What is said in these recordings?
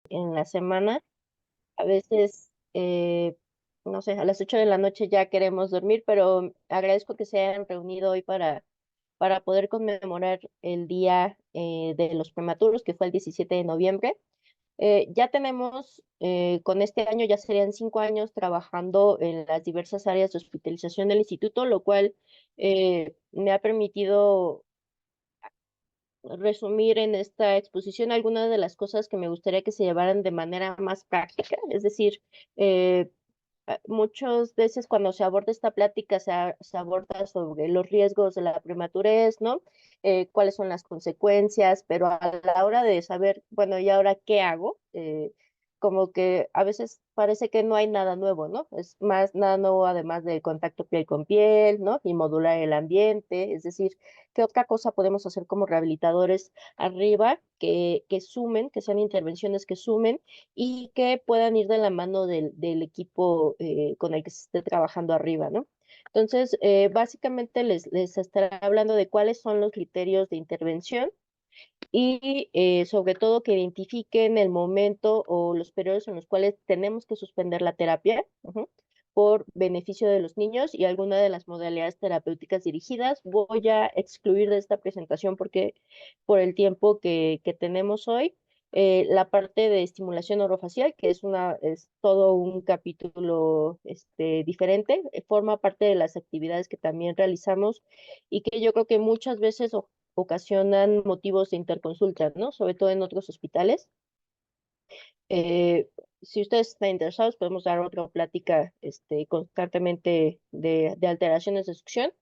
en la semana. A veces, no sé, a las 8 de la noche ya queremos dormir, pero agradezco que se hayan reunido hoy para poder conmemorar el Día de los Prematuros, que fue el 17 de noviembre. Ya tenemos, con este año ya serían 5 años trabajando en las diversas áreas de hospitalización del instituto, lo cual me ha permitido resumir en esta exposición algunas de las cosas que me gustaría que se llevaran de manera más práctica. Es decir, eh, muchas veces cuando se aborda esta plática se aborda sobre los riesgos de la prematurez, ¿no? Cuáles son las consecuencias, pero a la hora de saber, bueno, ¿y ahora qué hago? Como que a veces parece que no hay nada nuevo, ¿no? Es más nada nuevo además del contacto piel con piel, ¿no? Y modular el ambiente, es decir, ¿qué otra cosa podemos hacer como rehabilitadores arriba que sumen, que sean intervenciones que sumen y que puedan ir de la mano del equipo con el que se esté trabajando arriba, ¿no? Entonces, básicamente les estaré hablando de cuáles son los criterios de intervención y sobre todo que identifiquen el momento o los periodos en los cuales tenemos que suspender la terapia, por beneficio de los niños y alguna de las modalidades terapéuticas dirigidas. Voy a excluir de esta presentación porque por el tiempo que tenemos hoy, la parte de estimulación orofacial, que es todo un capítulo diferente, forma parte de las actividades que también realizamos y que yo creo que muchas veces ocasionan motivos de interconsulta, ¿no? Sobre todo en otros hospitales. Eh, si ustedes están interesados, podemos dar otra plática constantemente de alteraciones de succión.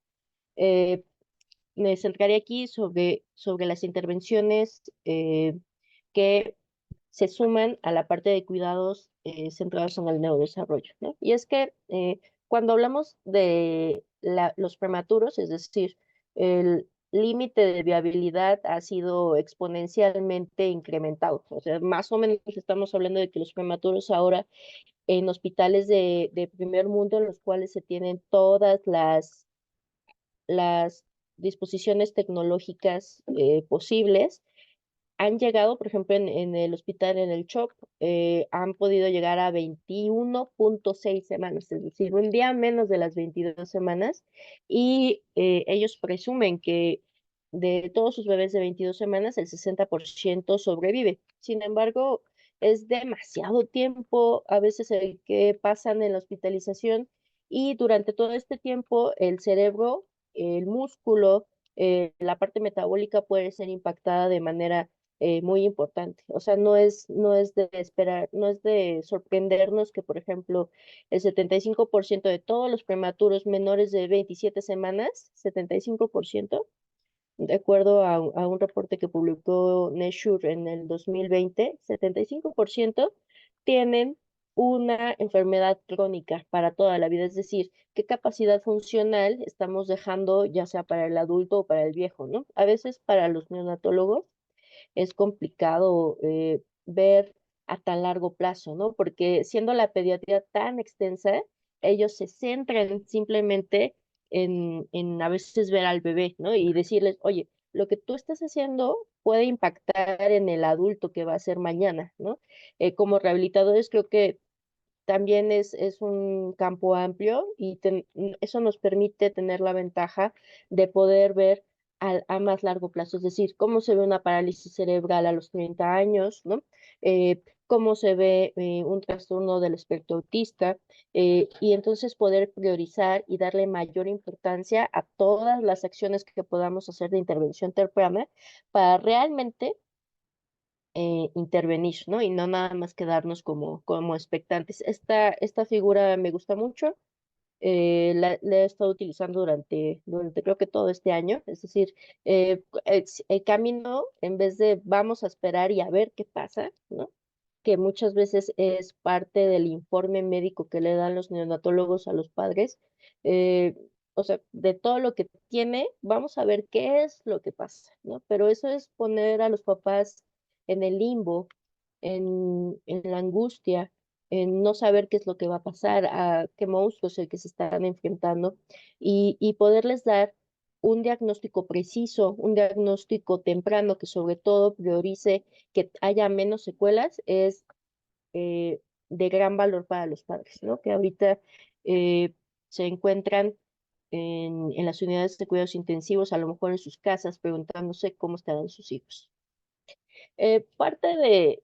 Eh, Me centraré aquí sobre las intervenciones que se suman a la parte de cuidados centrados en el neurodesarrollo, ¿no? Y es que cuando hablamos de los prematuros, es decir, el límite de viabilidad ha sido exponencialmente incrementado. O sea, más o menos estamos hablando de que los prematuros ahora en hospitales de primer mundo, en los cuales se tienen todas las disposiciones tecnológicas posibles, han llegado, por ejemplo, en el hospital, en el CHOP, han podido llegar a 21.6 semanas, es decir, un día menos de las 22 semanas, y ellos presumen que de todos sus bebés de 22 semanas, el 60% sobrevive. Sin embargo, es demasiado tiempo a veces el que pasan en la hospitalización y durante todo este tiempo el cerebro, el músculo, la parte metabólica puede ser impactada de manera muy importante. O sea, no es de esperar, no es de sorprendernos que, por ejemplo, el 75% de todos los prematuros menores de 27 semanas, 75%, de acuerdo a un reporte que publicó Nature en el 2020, 75% tienen una enfermedad crónica para toda la vida, es decir, qué capacidad funcional estamos dejando, ya sea para el adulto o para el viejo, ¿no? A veces para los neonatólogos es complicado ver a tan largo plazo, ¿no? Porque siendo la pediatría tan extensa, ellos se centran simplemente en a veces ver al bebé, ¿no? Y decirles, oye, lo que tú estás haciendo puede impactar en el adulto que va a ser mañana, ¿no? Como rehabilitadores creo que también es un campo amplio y eso nos permite tener la ventaja de poder ver a más largo plazo, es decir, cómo se ve una parálisis cerebral a los 30 años, ¿no? Cómo se ve un trastorno del espectro autista, y entonces poder priorizar y darle mayor importancia a todas las acciones que podamos hacer de intervención temprana para realmente intervenir, ¿no? Y no nada más quedarnos como expectantes. Esta figura me gusta mucho, la he estado utilizando durante creo que todo este año, es decir, el camino, en vez de vamos a esperar y a ver qué pasa, ¿no? Que muchas veces es parte del informe médico que le dan los neonatólogos a los padres, eh, o sea, de todo lo que tiene, vamos a ver qué es lo que pasa, ¿no? Pero eso es poner a los papás en el limbo, en la angustia, en no saber qué es lo que va a pasar, a qué monstruo es el que se están enfrentando y poderles dar un diagnóstico preciso, un diagnóstico temprano que sobre todo priorice que haya menos secuelas es eh, de gran valor para los padres, ¿no? Que ahorita eh, se encuentran en las unidades de cuidados intensivos, a lo mejor en sus casas, preguntándose cómo estarán sus hijos. Parte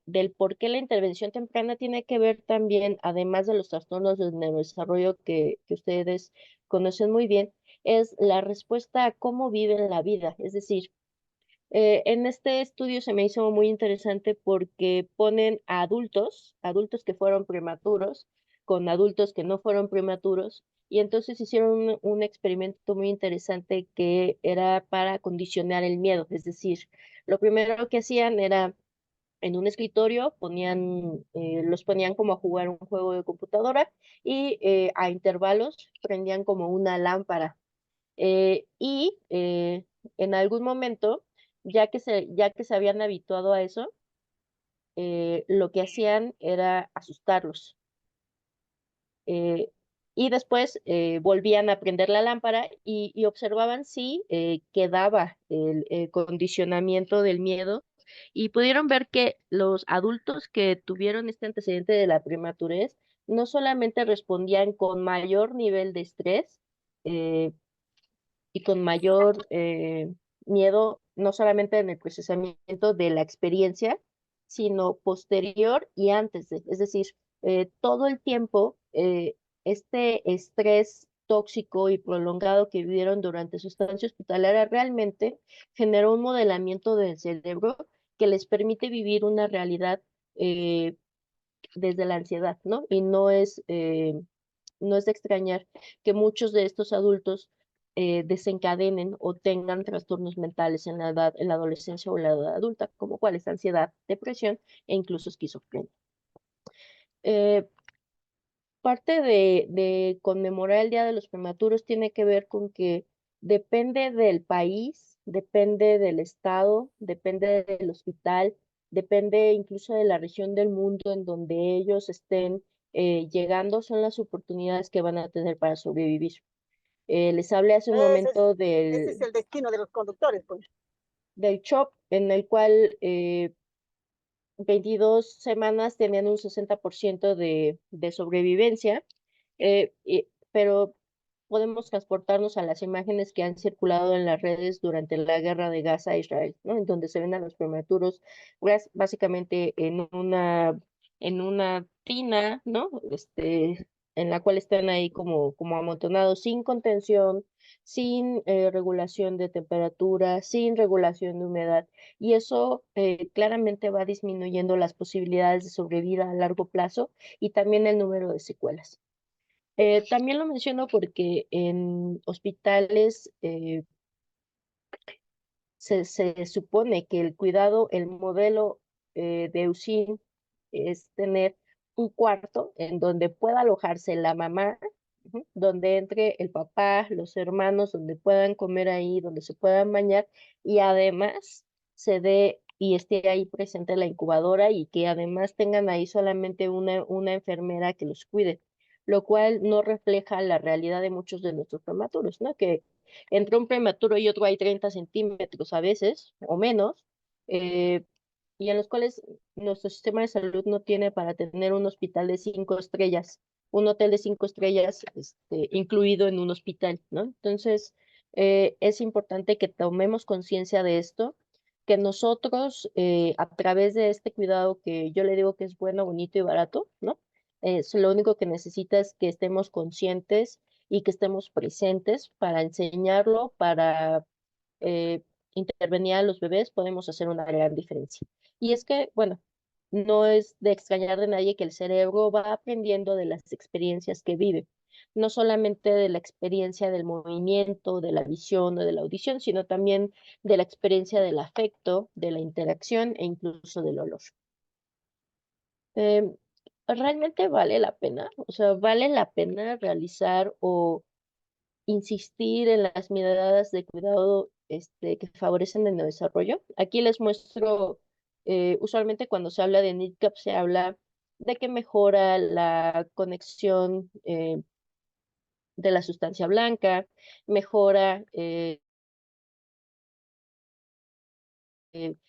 del por qué la intervención temprana tiene que ver también, además de los trastornos del neurodesarrollo que ustedes conocen muy bien, es la respuesta a cómo viven la vida. Es decir, en este estudio se me hizo muy interesante porque ponen a adultos, adultos que fueron prematuros, con adultos que no fueron prematuros, y entonces hicieron un experimento muy interesante que era para condicionar el miedo. Es decir, lo primero que hacían era en un escritorio, los ponían como a jugar un juego de computadora y a intervalos prendían como una lámpara y en algún momento, ya que se habían habituado a eso, lo que hacían era asustarlos. eh, y después volvían a prender la lámpara y observaban si quedaba el condicionamiento del miedo y pudieron ver que los adultos que tuvieron este antecedente de la prematurez no solamente respondían con mayor nivel de estrés, eh, y con mayor miedo, no solamente en el procesamiento de la experiencia, sino posterior y antes de. Es decir, todo el tiempo, este estrés tóxico y prolongado que vivieron durante su estancia hospitalaria realmente generó un modelamiento del cerebro que les permite vivir una realidad eh, desde la ansiedad, ¿no? Y no es de extrañar que muchos de estos adultos desencadenen o tengan trastornos mentales en la edad, en la adolescencia o en la edad adulta, como cuáles ansiedad, depresión e incluso esquizofrenia. Eh, Parte de conmemorar el Día de los Prematuros tiene que ver con que depende del país, depende del estado, depende del hospital, depende incluso de la región del mundo en donde ellos estén llegando, son las oportunidades que van a tener para sobrevivir. Les hablé hace un momento Ese es el destino de los conductores, pues. del CHOP, en el cual 22 semanas tenían un 60% de sobrevivencia, pero podemos transportarnos a las imágenes que han circulado en las redes durante la guerra de Gaza a Israel, ¿no? En donde se ven a los prematuros básicamente en una tina, ¿no? En la cual están ahí como amontonados sin contención, sin regulación de temperatura, sin regulación de humedad y eso claramente va disminuyendo las posibilidades de sobrevida a largo plazo y también el número de secuelas. También lo menciono porque en hospitales se supone que el cuidado, el modelo de USIN es tener un cuarto en donde pueda alojarse la mamá, donde entre el papá, los hermanos, donde puedan comer ahí, donde se puedan bañar y además se dé y esté ahí presente la incubadora y que además tengan ahí solamente una enfermera que los cuide, lo cual no refleja la realidad de muchos de nuestros prematuros, ¿no? Que entre un prematuro y otro hay 30 centímetros a veces o menos, eh, y en los cuales nuestro sistema de salud no tiene para tener un hospital de 5 estrellas, un hotel de 5 estrellas incluido en un hospital, ¿no? Entonces, es importante que tomemos conciencia de esto, que nosotros, a través de este cuidado que yo le digo que es bueno, bonito y barato, ¿no? Lo único que necesita es que estemos conscientes y que estemos presentes para enseñarlo, para eh, intervenir a los bebés, podemos hacer una gran diferencia. Y es que, bueno, no es de extrañar de nadie que el cerebro va aprendiendo de las experiencias que vive, no solamente de la experiencia del movimiento, de la visión o de la audición, sino también de la experiencia del afecto, de la interacción e incluso del olor. Eh, ¿Realmente vale la pena? O sea, ¿vale la pena realizar o insistir en las miradas de cuidado que favorecen el neurodesarrollo? Aquí les muestro, usualmente cuando se habla de NIDCAP se habla de que mejora la conexión de la sustancia blanca, mejora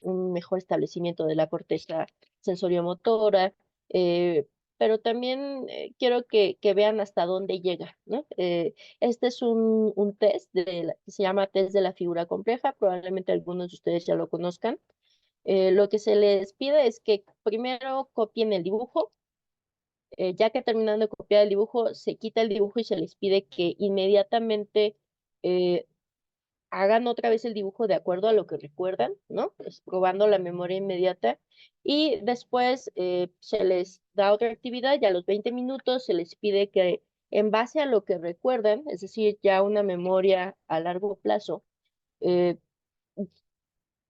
un mejor establecimiento de la corteza sensoriomotora, eh, pero también quiero que vean hasta dónde llega, ¿no? Este es un test que se llama test de la figura compleja, probablemente algunos de ustedes ya lo conozcan. Lo que se les pide es que primero copien el dibujo, ya que terminan de copiar el dibujo, se quita el dibujo y se les pide que inmediatamente eh, hagan otra vez el dibujo de acuerdo a lo que recuerdan, ¿no? Pues, probando la memoria inmediata. Y después se les da otra actividad y a los 20 minutos se les pide que en base a lo que recuerdan, es decir, ya una memoria a largo plazo, eh,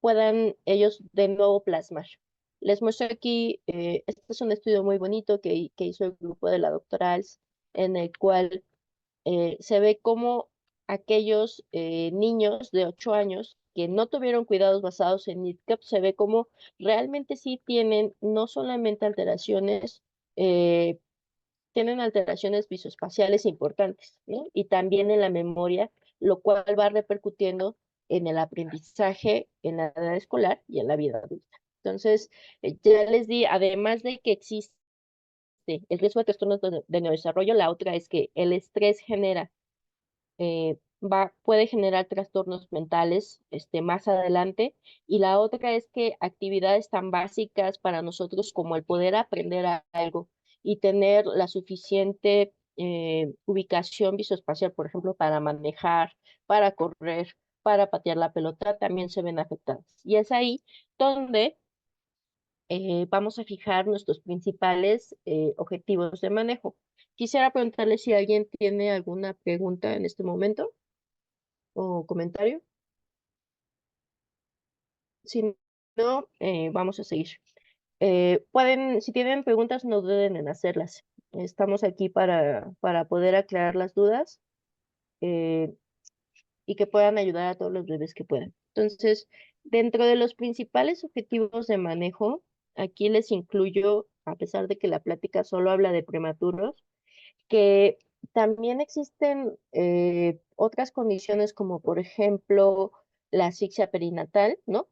puedan ellos de nuevo plasmar. Les muestro aquí, este es un estudio muy bonito que hizo el grupo de la doctora Als, en el cual se ve cómo aquellos niños de 8 años que no tuvieron cuidados basados en NIDCAP, se ve cómo realmente sí tienen no solamente alteraciones, eh, tienen alteraciones visoespaciales importantes, ¿no? Y también en la memoria, lo cual va repercutiendo en el aprendizaje en la edad escolar y en la vida adulta. Entonces, ya les di, además de que existe el riesgo de trastornos de neurodesarrollo, la otra es que el estrés genera puede generar trastornos mentales más adelante. Y la otra es que actividades tan básicas para nosotros como el poder aprender algo y tener la suficiente ubicación visoespacial, por ejemplo, para manejar, para correr, para patear la pelota, también se ven afectadas. Y es ahí donde vamos a fijar nuestros principales objetivos de manejo. Quisiera preguntarle si alguien tiene alguna pregunta en este momento o comentario. Si no, vamos a seguir. Si tienen preguntas, no duden en hacerlas. Estamos aquí para poder aclarar las dudas eh, y que puedan ayudar a todos los bebés que puedan. Entonces, dentro de los principales objetivos de manejo, aquí les incluyo, a pesar de que la plática solo habla de prematuros, que también existen otras condiciones como por ejemplo la asfixia perinatal, ¿no?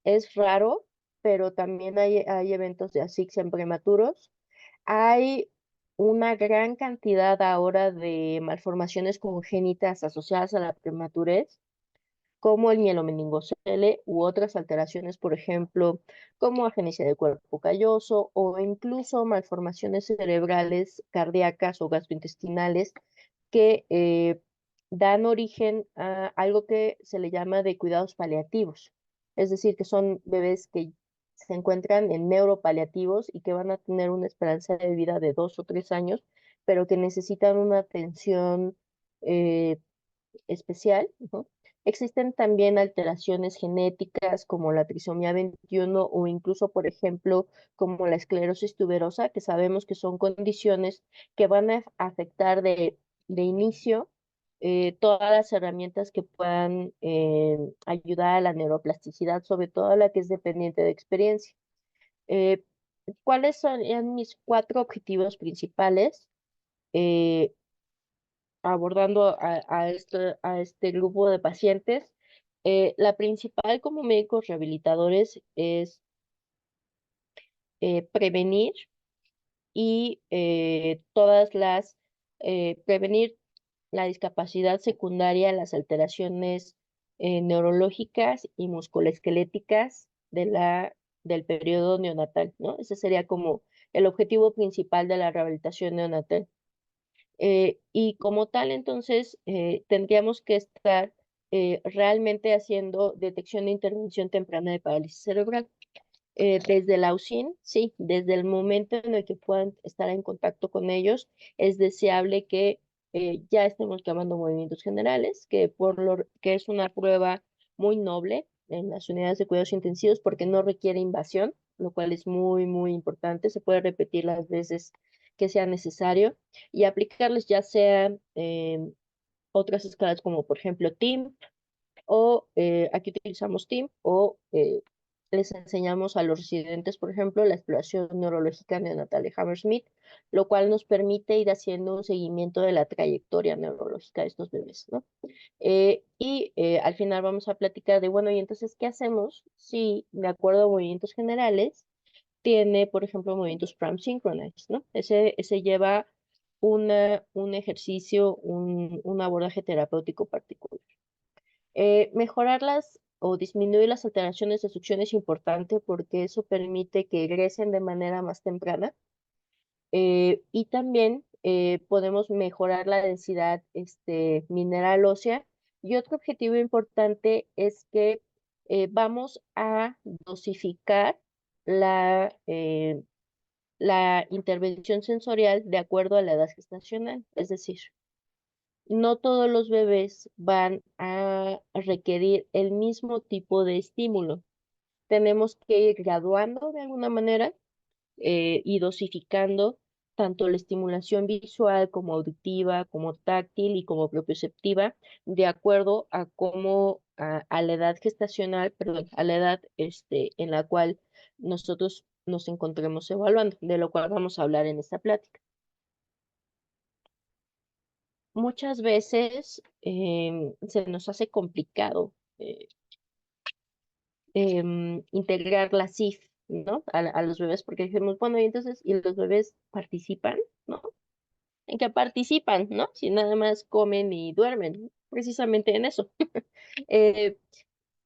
Es raro, pero también hay eventos de asfixia en prematuros. Hay una gran cantidad ahora de malformaciones congénitas asociadas a la prematurez como el mielomeningocele u otras alteraciones, por ejemplo, como agenesia del cuerpo calloso o incluso malformaciones cerebrales, cardíacas o gastrointestinales que dan origen a algo que se le llama de cuidados paliativos. Es decir, que son bebés que se encuentran en neuropaliativos y que van a tener una esperanza de vida de 2 o 3 años, pero que necesitan una atención eh, especial, ¿no? Existen también alteraciones genéticas como la trisomía 21 o incluso, por ejemplo, como la esclerosis tuberosa, que sabemos que son condiciones que van a afectar de inicio todas las herramientas que puedan ayudar a la neuroplasticidad, sobre todo la que es dependiente de experiencia. Eh, ¿Cuáles son mis 4 objetivos principales? Eh, Abordando a este grupo de pacientes. La principal como médicos rehabilitadores es prevenir y prevenir la discapacidad secundaria, las alteraciones neurológicas y musculoesqueléticas del periodo neonatal, ¿no? Ese sería como el objetivo principal de la rehabilitación neonatal. Y como tal, entonces, tendríamos que estar realmente haciendo detección e intervención temprana de parálisis cerebral. Desde la USIN, sí, desde el momento en el que puedan estar en contacto con ellos, es deseable que ya estemos llamando movimientos generales, que es una prueba muy noble en las unidades de cuidados intensivos porque no requiere invasión, lo cual es muy, muy importante. Se puede repetir las veces que sea necesario y aplicarles ya sea otras escalas como por ejemplo TIMP o aquí utilizamos TIMP o les enseñamos a los residentes, por ejemplo, la exploración neurológica neonatal de Hammersmith, lo cual nos permite ir haciendo un seguimiento de la trayectoria neurológica de estos bebés, ¿no? Al final vamos a platicar de, bueno, y entonces, ¿qué hacemos si, de acuerdo a movimientos generales, tiene, por ejemplo, movimientos Pram Synchronized, ¿no? Ese lleva un ejercicio, un abordaje terapéutico particular. Mejorarlas o disminuir las alteraciones de succión es importante porque eso permite que egresen de manera más temprana y también podemos mejorar la densidad mineral ósea. Y otro objetivo importante es que vamos a dosificar la intervención sensorial de acuerdo a la edad gestacional. Es decir, no todos los bebés van a requerir el mismo tipo de estímulo. Tenemos que ir graduando de alguna manera y dosificando tanto la estimulación visual como auditiva, como táctil y como propioceptiva, de acuerdo a a la edad gestacional, perdón, a la edad en la cual nosotros nos encontremos evaluando, de lo cual vamos a hablar en esta plática. Muchas veces se nos hace complicado integrar la CIF, ¿no? A los bebés, porque dijimos, bueno, y entonces, ¿y los bebés participan, ¿no? ¿En qué participan, ¿no? Si nada más comen y duermen, precisamente en eso. Eh,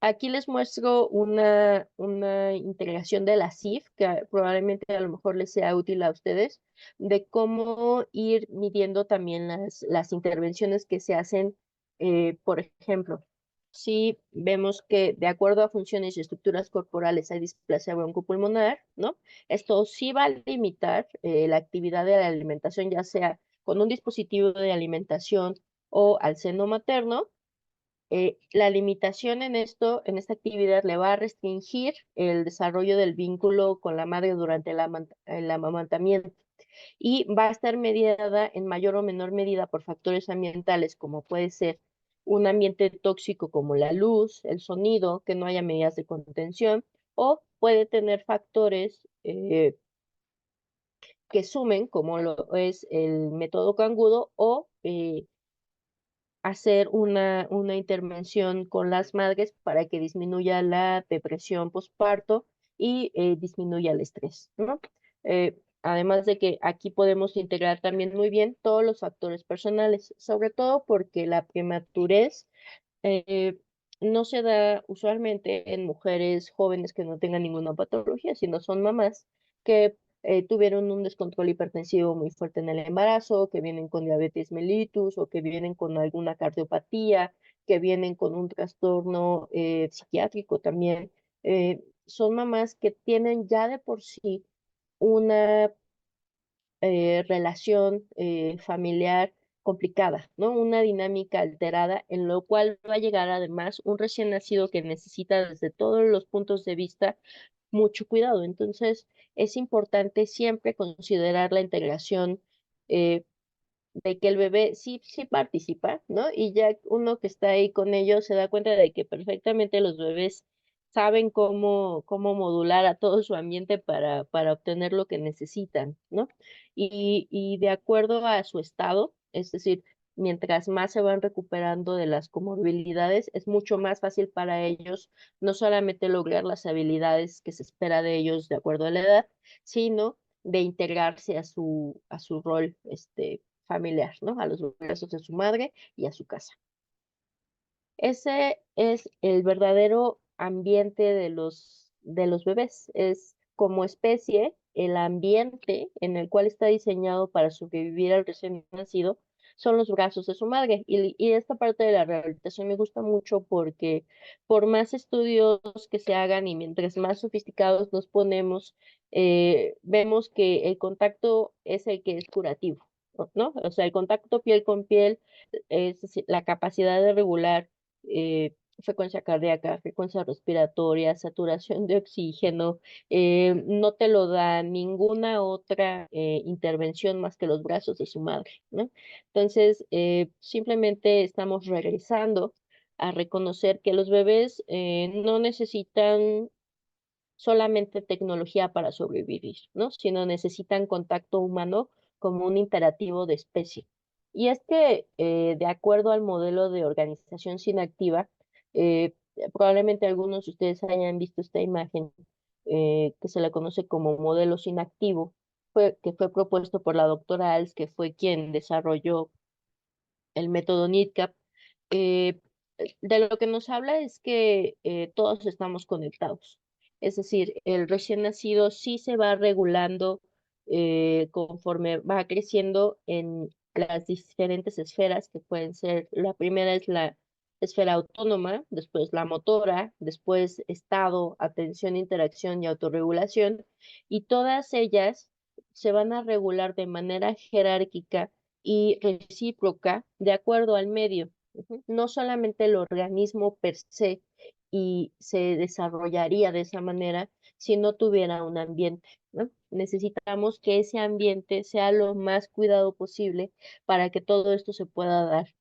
Aquí les muestro una integración de la CIF, que probablemente a lo mejor les sea útil a ustedes, de cómo ir midiendo también las intervenciones que se hacen. Por ejemplo, si vemos que de acuerdo a funciones y estructuras corporales hay displasia broncopulmonar, ¿no? Esto sí va a limitar la actividad de la alimentación, ya sea con un dispositivo de alimentación o al seno materno. La limitación en en esta actividad le va a restringir el desarrollo del vínculo con la madre durante el amamantamiento y va a estar mediada en mayor o menor medida por factores ambientales, como puede ser un ambiente tóxico como la luz, el sonido, que no haya medidas de contención, o puede tener factores que sumen, como lo es el método cangudo, o hacer una intervención con las madres para que disminuya la depresión postparto y disminuya el estrés, ¿no? Además de que aquí podemos integrar también muy bien todos los factores personales, sobre todo porque la prematurez eh, no se da usualmente en mujeres jóvenes que no tengan ninguna patología, sino son mamás que tuvieron un descontrol hipertensivo muy fuerte en el embarazo, que vienen con diabetes mellitus o que vienen con alguna cardiopatía, que vienen con un trastorno psiquiátrico también. Son mamás que tienen ya de por sí una relación familiar complicada, ¿no? Una dinámica alterada, en lo cual va a llegar además un recién nacido que necesita desde todos los puntos de vista mucho cuidado. Entonces, es importante siempre considerar la integración eh, de que el bebé sí participa, ¿no? Y ya uno que está ahí con ellos se da cuenta de que perfectamente los bebés saben cómo modular a todo su ambiente para obtener lo que necesitan, ¿no? Y de acuerdo a su estado, es decir, mientras más se van recuperando de las comorbilidades, es mucho más fácil para ellos no solamente lograr las habilidades que se espera de ellos de acuerdo a la edad, sino de integrarse a su rol familiar, ¿no? A los brazos de su madre y a su casa. Ese es el verdadero ambiente de los bebés. Es como especie el ambiente en el cual está diseñado para sobrevivir al recién nacido son los brazos de su madre. Y esta parte de la rehabilitación me gusta mucho porque por más estudios que se hagan y mientras más sofisticados nos ponemos, vemos que el contacto es el que es curativo, ¿no? O sea, el contacto piel con piel es decir, la capacidad de regular frecuencia cardíaca, frecuencia respiratoria, saturación de oxígeno, no te lo da ninguna otra intervención más que los brazos de su madre, ¿no? Entonces, simplemente estamos regresando a reconocer que los bebés no necesitan solamente tecnología para sobrevivir, ¿no? Sino necesitan contacto humano como un imperativo de especie. Y es que, de acuerdo al modelo de organización sinactiva, probablemente algunos de ustedes hayan visto esta imagen, que se le conoce como modelo sinactivo, que fue propuesto por la doctora Als, que fue quien desarrolló el método NIDCAP. eh, de lo que nos habla es que todos estamos conectados. Es decir, el recién nacido sí se va regulando conforme va creciendo en las diferentes esferas que pueden ser, la primera es la esfera autónoma, después la motora, después estado, atención, interacción y autorregulación, y todas ellas se van a regular de manera jerárquica y recíproca de acuerdo al medio. No solamente el organismo per se y se desarrollaría de esa manera si no tuviera un ambiente, ¿no? Necesitamos que ese ambiente sea lo más cuidado posible para que todo esto se pueda dar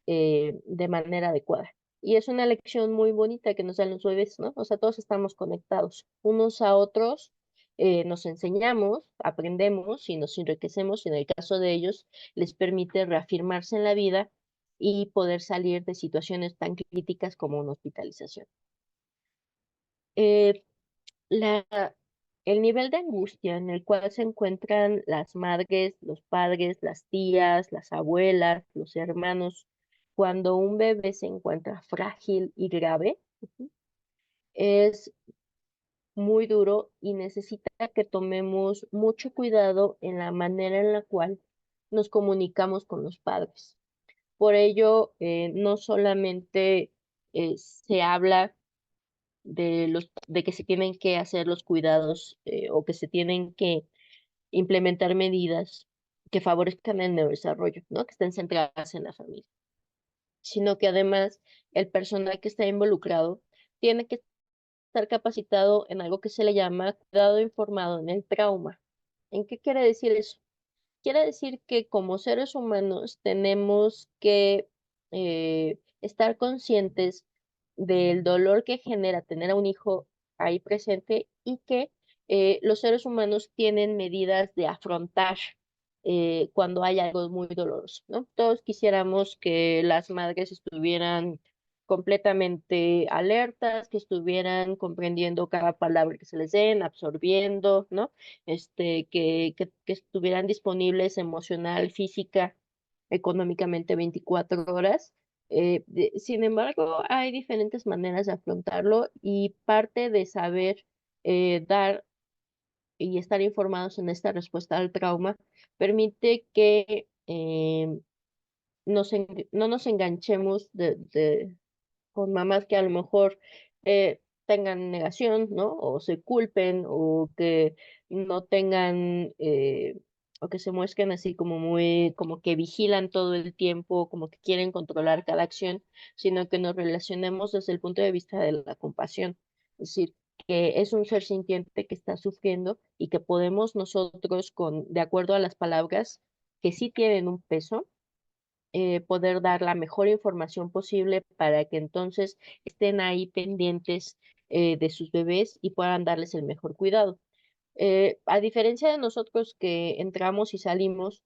de manera adecuada. Y es una lección muy bonita que nos dan los bebés, ¿no? O sea, todos estamos conectados unos a otros, nos enseñamos, aprendemos y nos enriquecemos. Y en el caso de ellos, les permite reafirmarse en la vida y poder salir de situaciones tan críticas como una hospitalización. Eh, la, el nivel de angustia en el cual se encuentran las madres, los padres, las tías, las abuelas, los hermanos, cuando un bebé se encuentra frágil y grave, es muy duro y necesita que tomemos mucho cuidado en la manera en la cual nos comunicamos con los padres. Por ello, no solamente se habla de que se tienen que hacer los cuidados o que se tienen que implementar medidas que favorezcan el neurodesarrollo, ¿no? Que estén centradas en la familia, sino que además el personal que está involucrado tiene que estar capacitado en algo que se le llama cuidado informado en el trauma. ¿En qué quiere decir eso? Quiere decir que como seres humanos tenemos que estar conscientes del dolor que genera tener a un hijo ahí presente y que los seres humanos tienen medidas de afrontar cuando hay algo muy doloroso, ¿no? Todos quisiéramos que las madres estuvieran completamente alertas, que estuvieran comprendiendo cada palabra que se les den, absorbiendo, ¿no? Que estuvieran disponibles emocional, física, económicamente 24 horas. Sin embargo, hay diferentes maneras de afrontarlo y parte de saber dar y estar informados en esta respuesta al trauma permite que no nos enganchemos con mamás que a lo mejor tengan negación, ¿no? O se culpen, o que no tengan, o que se muestren así como muy, como que vigilan todo el tiempo, como que quieren controlar cada acción, sino que nos relacionemos desde el punto de vista de la compasión. Es decir, que es un ser sintiente que está sufriendo y que podemos nosotros, de acuerdo a las palabras que sí tienen un peso, poder dar la mejor información posible para que entonces estén ahí pendientes de sus bebés y puedan darles el mejor cuidado. A diferencia de nosotros que entramos y salimos,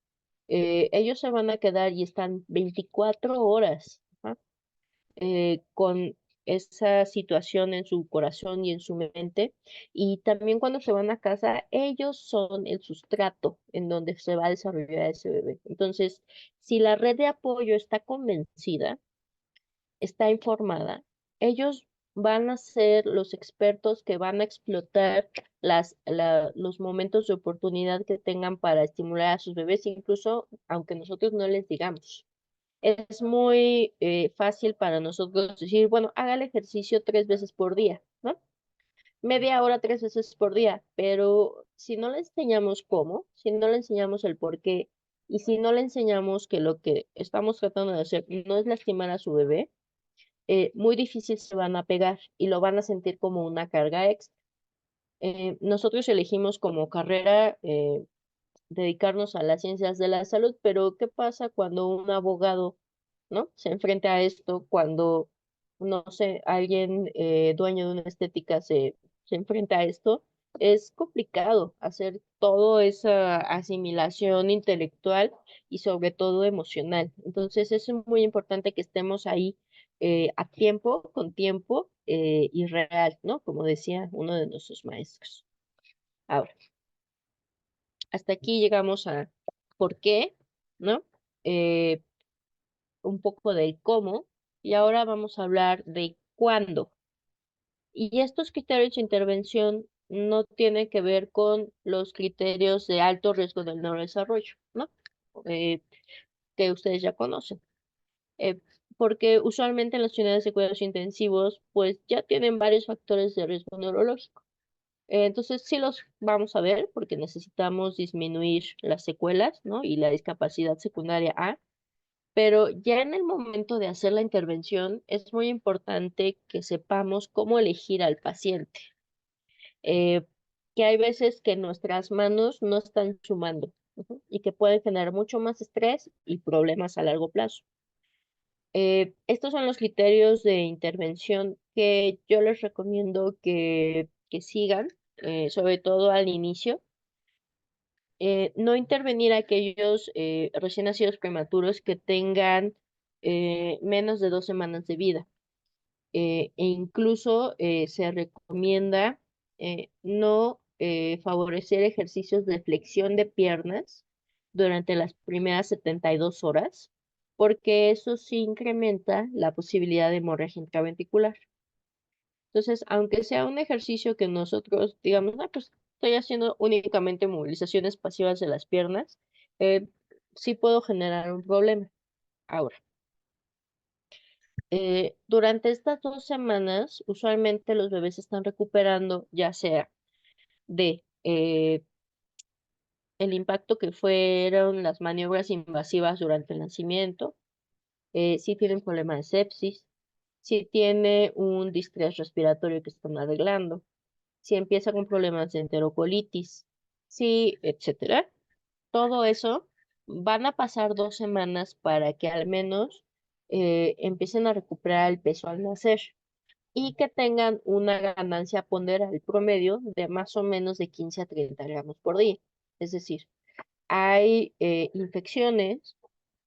ellos se van a quedar y están 24 horas, ¿ah? Con esa situación en su corazón y en su mente. Y también cuando se van a casa, ellos son el sustrato en donde se va a desarrollar ese bebé. Entonces, si la red de apoyo está convencida, está informada, ellos van a ser los expertos que van a explotar los momentos de oportunidad que tengan para estimular a sus bebés, incluso aunque nosotros no les digamos. Es muy fácil para nosotros decir, bueno, haga el ejercicio 3 veces por día, ¿no? Media hora 3 veces por día, pero si no le enseñamos cómo, si no le enseñamos el por qué, y si no le enseñamos que lo que estamos tratando de hacer no es lastimar a su bebé, muy difícil se van a pegar y lo van a sentir como una carga extra. Nosotros elegimos como carrera dedicarnos a las ciencias de la salud, pero ¿qué pasa cuando un abogado, ¿no? Se enfrenta a esto, cuando, no sé, alguien dueño de una estética se se enfrenta a esto, es complicado hacer toda esa asimilación intelectual y sobre todo emocional. Entonces es muy importante que estemos ahí a tiempo, con tiempo y real, ¿no? Como decía uno de nuestros maestros. Ahora, hasta aquí llegamos a por qué, ¿no? Eh, un poco del cómo y ahora vamos a hablar de cuándo. Y estos criterios de intervención no tienen que ver con los criterios de alto riesgo del neurodesarrollo, ¿no? Eh, que ustedes ya conocen. Eh, porque usualmente en las unidades de cuidados intensivos, pues ya tienen varios factores de riesgo neurológico. Entonces sí los vamos a ver porque necesitamos disminuir las secuelas, ¿no? Y la discapacidad secundaria A. Pero ya en el momento de hacer la intervención es muy importante que sepamos cómo elegir al paciente. eh, que hay veces que nuestras manos no están sumando, y que pueden generar mucho más estrés y problemas a largo plazo. Estos son los criterios de intervención que yo les recomiendo que sigan, sobre todo al inicio. No intervenir a aquellos recién nacidos prematuros que tengan menos de 2 semanas de vida. E incluso se recomienda no favorecer ejercicios de flexión de piernas durante las primeras 72 horas, porque eso sí incrementa la posibilidad de hemorragia intraventricular. Entonces, aunque sea un ejercicio que nosotros digamos, no, pues estoy haciendo únicamente movilizaciones pasivas de las piernas, eh, sí puedo generar un problema. Ahora, durante estas 2 semanas, usualmente los bebés están recuperando, ya sea de el impacto que fueron las maniobras invasivas durante el nacimiento, si tienen problema de sepsis, si tiene un distrés respiratorio que están arreglando, si empieza con problemas de enterocolitis, si, etcétera. Todo eso van a pasar 2 semanas para que al menos empiecen a recuperar el peso al nacer y que tengan una ganancia ponderal promedio de más o menos de 15 a 30 gramos por día. Es decir, hay infecciones,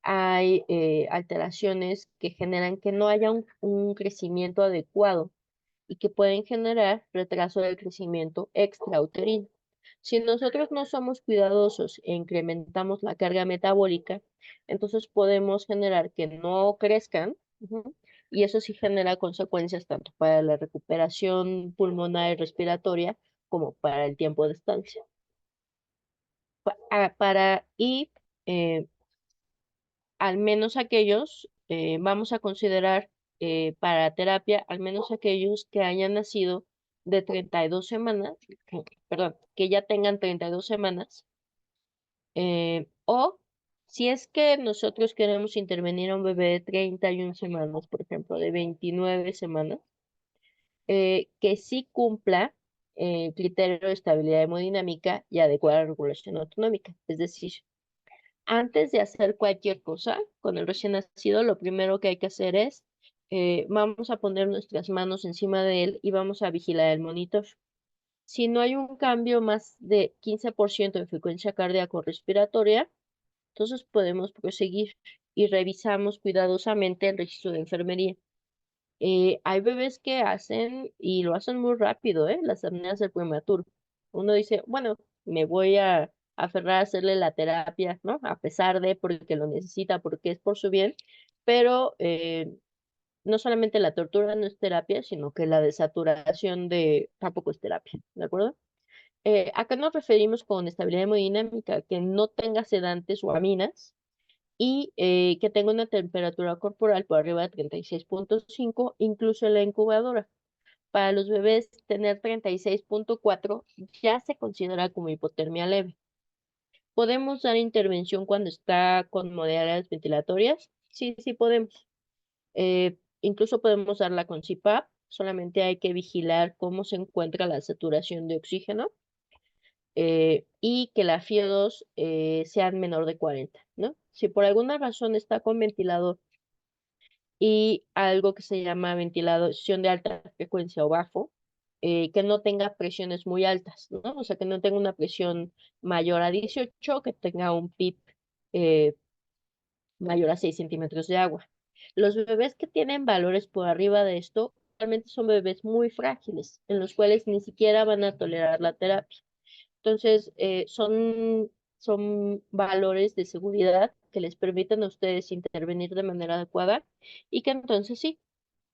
hay alteraciones que generan que no haya un crecimiento adecuado y que pueden generar retraso del crecimiento extrauterino. Si nosotros no somos cuidadosos e incrementamos la carga metabólica, entonces podemos generar que no crezcan, y eso sí genera consecuencias tanto para la recuperación pulmonar y respiratoria como para el tiempo de estancia. Y eh, al menos aquellos, vamos a considerar para terapia, al menos aquellos que hayan nacido de 32 semanas, perdón, que ya tengan 32 semanas, o si es que nosotros queremos intervenir a un bebé de 31 semanas, por ejemplo, de 29 semanas, que sí cumpla el criterio de estabilidad hemodinámica y adecuada regulación autonómica. Es decir, antes de hacer cualquier cosa con el recién nacido, lo primero que hay que hacer es, vamos a poner nuestras manos encima de él y vamos a vigilar el monitor. Si no hay un cambio más de 15% de frecuencia cardíaco-respiratoria, entonces podemos proseguir y revisamos cuidadosamente el registro de enfermería. Hay bebés que hacen, y lo hacen muy rápido, las apneas del prematuro. Uno dice, bueno, me voy a aferrar a hacerle la terapia, ¿no? A pesar de, porque lo necesita, porque es por su bien, pero no solamente la tortura no es terapia, sino que la desaturación tampoco es terapia, ¿de acuerdo? Acá nos referimos con estabilidad hemodinámica, que no tenga sedantes o aminas, y que tenga una temperatura corporal por arriba de 36.5, incluso en la incubadora. Para los bebés, tener 36.4 ya se considera como hipotermia leve. ¿Podemos dar intervención cuando está con modalidades ventilatorias? Sí, sí podemos. Incluso podemos darla con CPAP, solamente hay que vigilar cómo se encuentra la saturación de oxígeno y que la FIO2 sea menor de 40, ¿no? Si por alguna razón está con ventilador y algo que se llama ventilación de alta frecuencia o BAFO, que no tenga presiones muy altas, ¿no? O sea, que no tenga una presión mayor a 18, que tenga un PIB eh, mayor a 6 centímetros de agua. Los bebés que tienen valores por arriba de esto, realmente son bebés muy frágiles, en los cuales ni siquiera van a tolerar la terapia. Entonces, son valores de seguridad que les permiten a ustedes intervenir de manera adecuada y que entonces sí,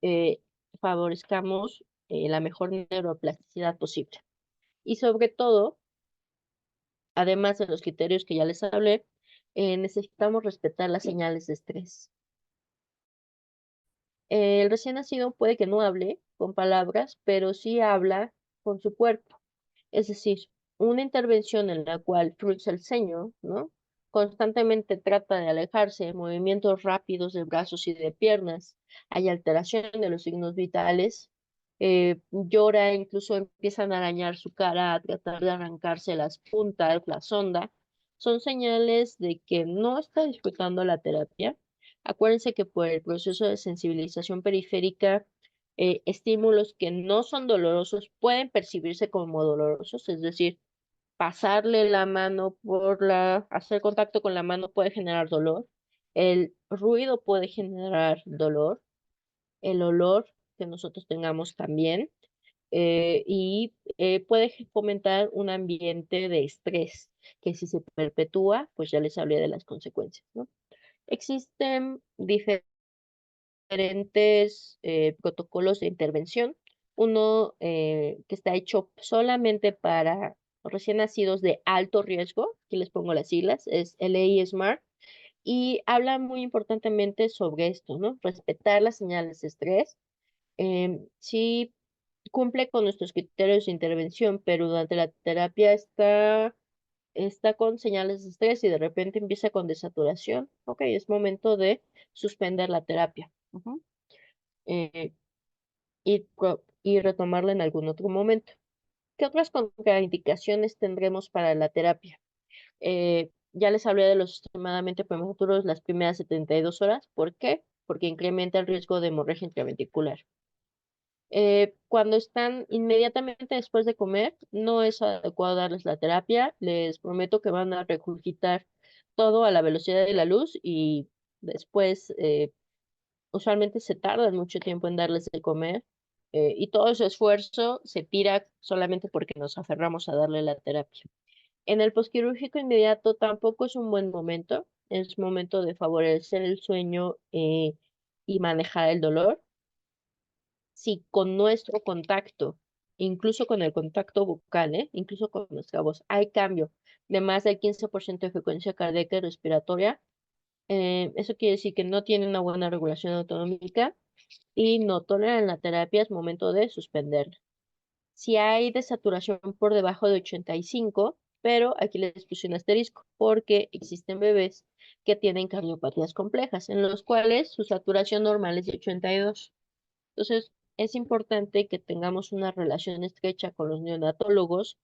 eh, favorezcamos la mejor neuroplasticidad posible. Y sobre todo, además de los criterios que ya les hablé, necesitamos respetar las señales de estrés. El recién nacido puede que no hable con palabras, pero sí habla con su cuerpo. Es decir, una intervención en la cual frunce el ceño, ¿no? Constantemente trata de alejarse, movimientos rápidos de brazos y de piernas, hay alteración de los signos vitales, llora, incluso empiezan a arañar su cara, a tratar de arrancarse las puntas, la sonda, son señales de que no está disfrutando la terapia. Acuérdense que por el proceso de sensibilización periférica, estímulos que no son dolorosos pueden percibirse como dolorosos, es decir, pasarle la mano hacer contacto con la mano puede generar dolor, el ruido puede generar dolor, el olor que nosotros tengamos también, y puede fomentar un ambiente de estrés, que si se perpetúa, pues ya les hablé de las consecuencias, ¿no? Existen diferentes protocolos de intervención. Uno que está hecho solamente para recién nacidos de alto riesgo, aquí les pongo las siglas, es LA SMART, y habla muy importantemente sobre esto, ¿no? Respetar las señales de estrés. Sí cumple con nuestros criterios de intervención, pero durante la terapia está con señales de estrés y de repente empieza con desaturación. Ok, es momento de suspender la terapia. Ujú. eh, y retomarla en algún otro momento. ¿Qué otras contraindicaciones tendremos para la terapia? Ya les hablé de los extremadamente prematuros las primeras 72 horas. ¿Por qué? Porque incrementa el riesgo de hemorragia intraventricular. Cuando están inmediatamente después de comer, no es adecuado darles la terapia. Les prometo que van a regurgitar todo a la velocidad de la luz y después usualmente se tardan mucho tiempo en darles de comer, y todo ese esfuerzo se tira solamente porque nos aferramos a darle la terapia. En el posquirúrgico inmediato tampoco es un buen momento, es momento de favorecer el sueño y manejar el dolor. Si con nuestro contacto, incluso con el contacto bucal, incluso con nuestra voz, hay cambio de más del 15% de frecuencia cardíaca y respiratoria, eso quiere decir que no tiene una buena regulación autonómica y no toleran la terapia, es momento de suspenderla. Si hay desaturación por debajo de 85, pero aquí les puse un asterisco, porque existen bebés que tienen cardiopatías complejas, en los cuales su saturación normal es de 82. Entonces, es importante que tengamos una relación estrecha con los neonatólogos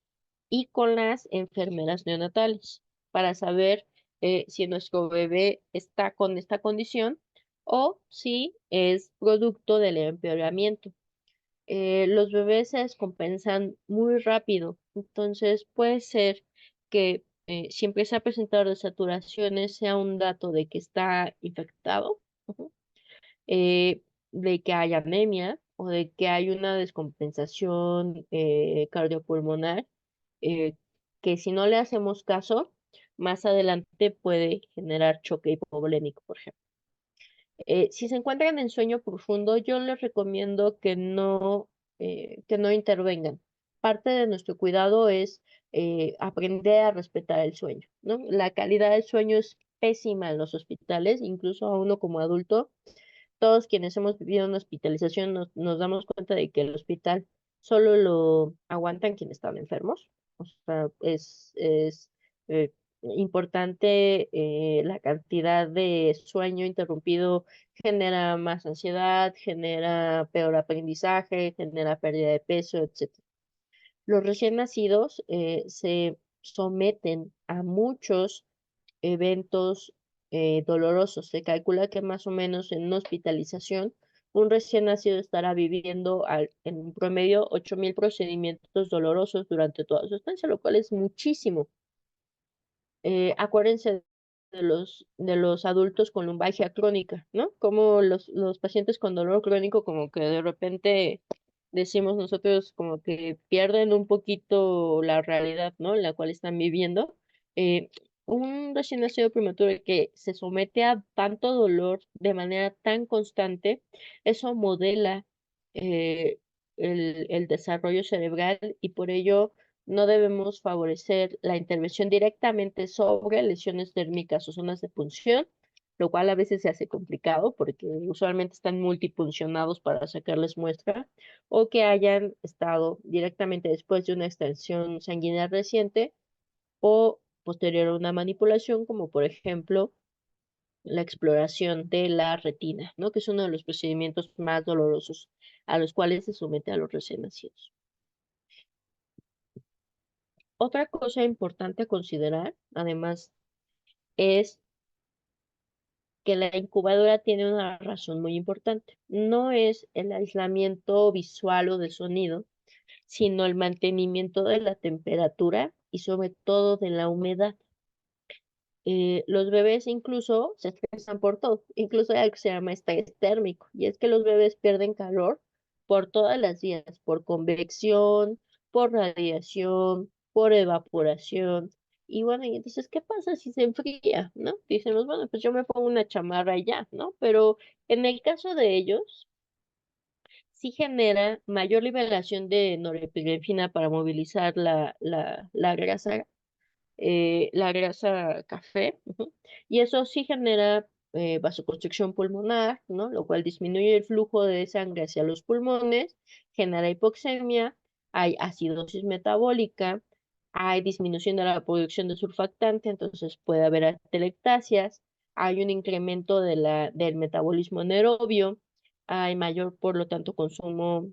y con las enfermeras neonatales para saber si nuestro bebé está con esta condición o si es producto del empeoramiento. Los bebés se descompensan muy rápido, entonces puede ser que si empieza a presentar desaturaciones sea un dato de que está infectado, ujú, eh, de que hay anemia o de que hay una descompensación cardiopulmonar, eh, que si no le hacemos caso, más adelante puede generar choque hipovolémico, por ejemplo. Si se encuentran en sueño profundo, yo les recomiendo que no intervengan. Parte de nuestro cuidado es aprender a respetar el sueño, ¿no? La calidad del sueño es pésima en los hospitales, incluso a uno como adulto. Todos quienes hemos vivido una hospitalización nos damos cuenta de que el hospital solo lo aguantan quienes están enfermos. O sea, es importante, la cantidad de sueño interrumpido genera más ansiedad, genera peor aprendizaje, genera pérdida de peso, etcétera. Los recién nacidos se someten a muchos eventos dolorosos. Se calcula que más o menos en una hospitalización un recién nacido estará viviendo en un promedio 8.000 procedimientos dolorosos durante toda su estancia, lo cual es muchísimo. Acuérdense de los adultos con lumbalgia crónica, ¿no? Como los pacientes con dolor crónico, como que de repente decimos nosotros, como que pierden un poquito la realidad, ¿no? En la cual están viviendo. Eh, un recién nacido prematuro que se somete a tanto dolor de manera tan constante, eso modela eh, el desarrollo cerebral, y por ello no debemos favorecer la intervención directamente sobre lesiones térmicas o zonas de punción, lo cual a veces se hace complicado porque usualmente están multipuncionados para sacarles muestra, o que hayan estado directamente después de una extensión sanguínea reciente o posterior a una manipulación, como por ejemplo la exploración de la retina, ¿no? Que es uno de los procedimientos más dolorosos a los cuales se somete a los recién nacidos. Otra cosa importante a considerar, además, es que la incubadora tiene una razón muy importante. No es el aislamiento visual o de sonido, sino el mantenimiento de la temperatura y sobre todo de la humedad. Los bebés incluso se estresan por todo, incluso hay algo que se llama estrés térmico, y es que los bebés pierden calor por todas las vías, por convección, por radiación, por evaporación. Y bueno, y entonces, ¿qué pasa si se enfría, no? Dicemos, bueno, pues yo me pongo una chamarra y ya, ¿no? Pero en el caso de ellos, sí genera mayor liberación de norepinefrina para movilizar la grasa café, ujú, y eso sí genera vasoconstricción pulmonar, ¿no? Lo cual disminuye el flujo de sangre hacia los pulmones, genera hipoxemia, hay acidosis metabólica, hay disminución de la producción de surfactante, entonces puede haber atelectasias, hay un incremento del metabolismo anaerobio, hay mayor, por lo tanto, consumo,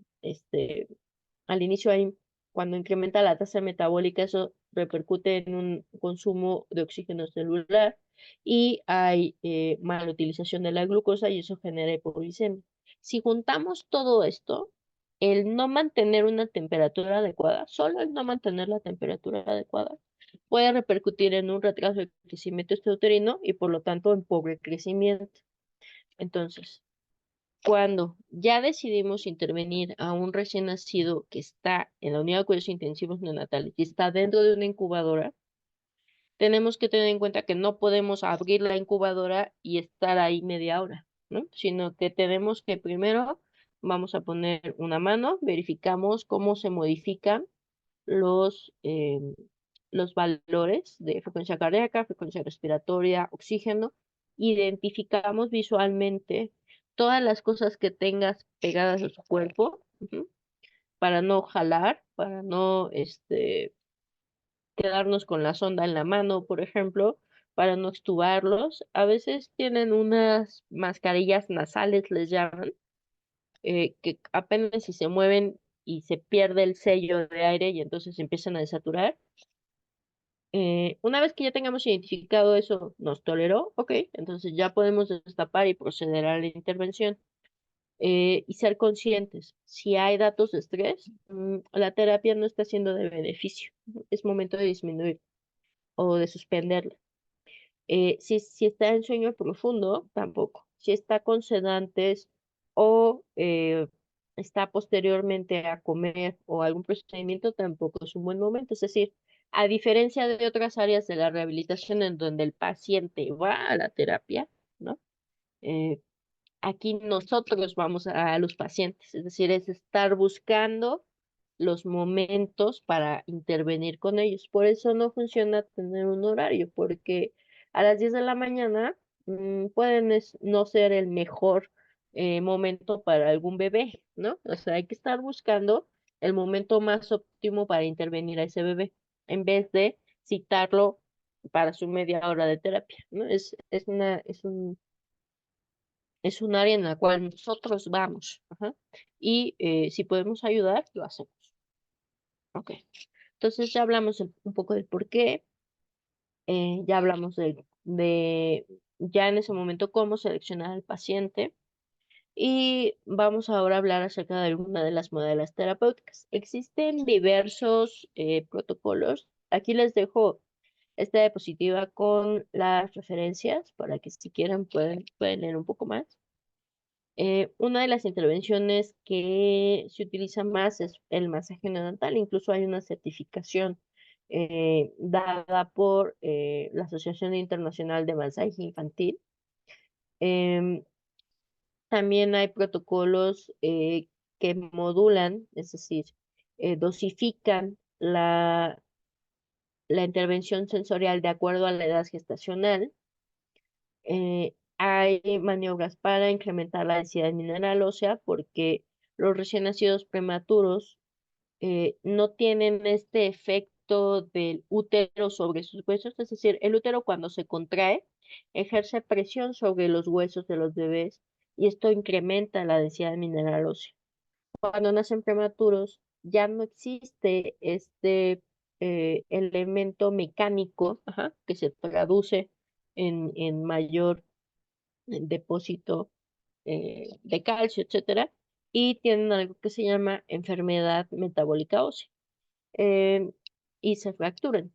al inicio hay, cuando incrementa la tasa metabólica, eso repercute en un consumo de oxígeno celular, y hay mala utilización de la glucosa y eso genera hipoglicemia. Si juntamos todo esto, el no mantener una temperatura adecuada, solo el no mantener la temperatura adecuada, puede repercutir en un retraso del crecimiento extrauterino y por lo tanto en pobre crecimiento. Entonces, cuando ya decidimos intervenir a un recién nacido que está en la unidad de cuidados intensivos neonatales y está dentro de una incubadora, tenemos que tener en cuenta que no podemos abrir la incubadora y estar ahí media hora, ¿no? Sino que tenemos que primero vamos a poner una mano, verificamos cómo se modifican los, eh, los valores de frecuencia cardíaca, frecuencia respiratoria, oxígeno, identificamos visualmente todas las cosas que tengas pegadas a su cuerpo, ujú, para no jalar, para no quedarnos con la sonda en la mano, por ejemplo, para no extubarlos. A veces tienen unas mascarillas nasales, les llaman, que apenas si se mueven y se pierde el sello de aire y entonces empiezan a desaturar. Una vez que ya tengamos identificado eso, nos toleró, ok, entonces ya podemos destapar y proceder a la intervención. Y ser conscientes, si hay datos de estrés, la terapia no está siendo de beneficio, es momento de disminuir o de suspenderla. Si está en sueño profundo, tampoco. Si está con sedantes o está posteriormente a comer o algún procedimiento, tampoco es un buen momento. Es decir, a diferencia de otras áreas de la rehabilitación en donde el paciente va a la terapia, ¿no? Eh, Aquí nosotros vamos a los pacientes, es decir, es estar buscando los momentos para intervenir con ellos. Por eso no funciona tener un horario, porque a las 10 de la mañana pueden no ser el mejor momento para algún bebé, ¿no? O sea, hay que estar buscando el momento más óptimo para intervenir a ese bebé, en vez de citarlo para su media hora de terapia, ¿no? Es un área en la cual nosotros vamos, ajá, y si podemos ayudar, lo hacemos. Ok, entonces ya hablamos un poco del por qué, ya hablamos ya en ese momento cómo seleccionar al paciente. Y vamos ahora a hablar acerca de alguna de las modelos terapéuticas. Existen diversos protocolos. Aquí les dejo esta diapositiva con las referencias para que si quieren pueden leer un poco más. Una de las intervenciones que se utiliza más es el masaje neonatal. Incluso hay una certificación dada por la Asociación Internacional de Masaje Infantil. Em, También hay protocolos que modulan, es decir, dosifican la intervención sensorial de acuerdo a la edad gestacional. Hay maniobras para incrementar la densidad mineral ósea porque los recién nacidos prematuros no tienen este efecto del útero sobre sus huesos, es decir, el útero cuando se contrae ejerce presión sobre los huesos de los bebés y esto incrementa la densidad mineral ósea. Cuando nacen prematuros ya no existe este elemento mecánico, ajá, que se traduce en mayor depósito de calcio, etcétera, y tienen algo que se llama enfermedad metabólica ósea. eh, y se fracturan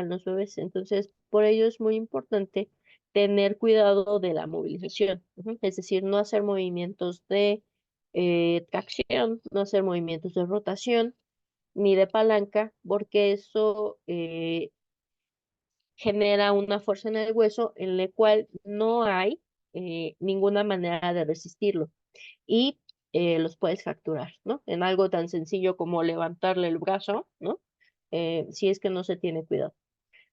los bebés. Entonces, por ello es muy importante tener cuidado de la movilización, ujú. Es decir, no hacer movimientos de tracción, no hacer movimientos de rotación ni de palanca, porque eso genera una fuerza en el hueso en la cual no hay ninguna manera de resistirlo y los puedes fracturar, ¿no? En algo tan sencillo como levantarle el brazo, ¿no? Si es que no se tiene cuidado.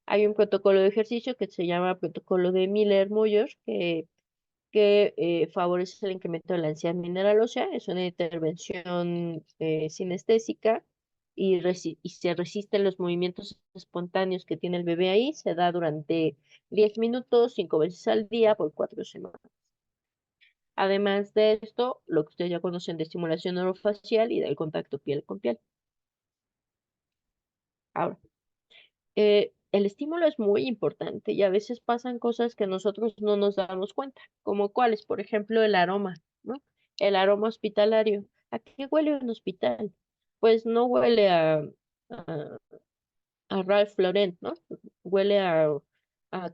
Hay un protocolo de ejercicio que se llama protocolo de Miller-Muller, que favorece el incremento de la densidad mineral ósea. Es una intervención sinestésica y se resisten los movimientos espontáneos que tiene el bebé ahí. Se da durante 10 minutos, 5 veces al día por 4 semanas. Además de esto, lo que ustedes ya conocen de estimulación orofacial y del contacto piel con piel. Ahora, el estímulo es muy importante y a veces pasan cosas que nosotros no nos damos cuenta, como cuáles, por ejemplo, el aroma, ¿no? El aroma hospitalario. ¿A qué huele un hospital? Pues no huele a, a Ralph Lauren, ¿no? Huele a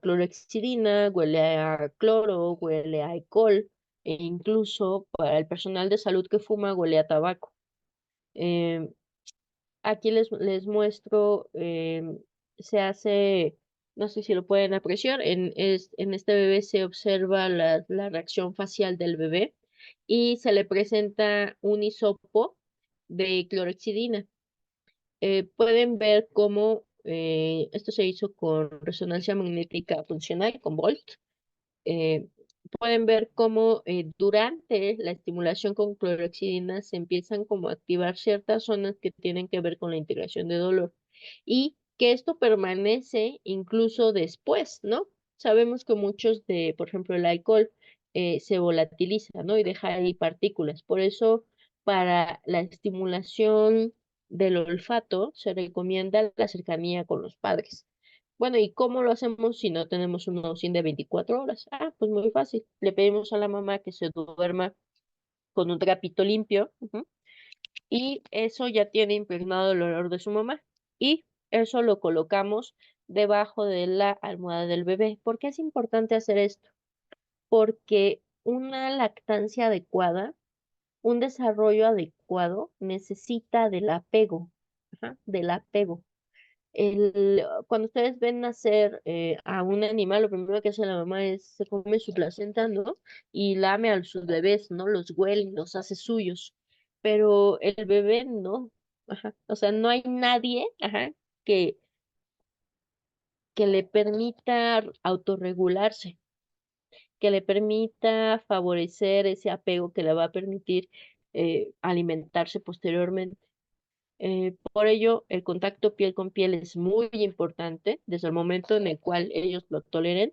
clorexidina, huele a cloro, huele a alcohol, e incluso para el personal de salud que fuma huele a tabaco. Em, Aquí les muestro, se hace, no sé si lo pueden apreciar, en este bebé se observa la reacción facial del bebé y se le presenta un hisopo de clorexidina. Pueden ver cómo esto se hizo con resonancia magnética funcional, con Volt. eh, Pueden ver cómo durante la estimulación con clorexidina se empiezan como a activar ciertas zonas que tienen que ver con la integración de dolor y que esto permanece incluso después, ¿no? Sabemos que muchos de, por ejemplo, el alcohol se volatiliza, ¿no? Y deja ahí partículas. Por eso, para la estimulación del olfato se recomienda la cercanía con los padres. Bueno, ¿y cómo lo hacemos si no tenemos una opción de 24 horas? Ah, pues muy fácil. Le pedimos a la mamá que se duerma con un trapito limpio, ujú, y eso ya tiene impregnado el olor de su mamá. Y eso lo colocamos debajo de la almohada del bebé. ¿Por qué es importante hacer esto? Porque una lactancia adecuada, un desarrollo adecuado necesita del apego, ajá, del apego. Cuando ustedes ven nacer a un animal, lo primero que hace la mamá es se come su placenta, ¿no? Y lame a sus bebés, ¿no? Los huele, los hace suyos. Pero el bebé no. Ajá. O sea, no hay nadie, ajá, que, que le permita autorregularse, que le permita favorecer ese apego que le va a permitir alimentarse posteriormente. Por ello, el contacto piel con piel es muy importante desde el momento en el cual ellos lo toleren.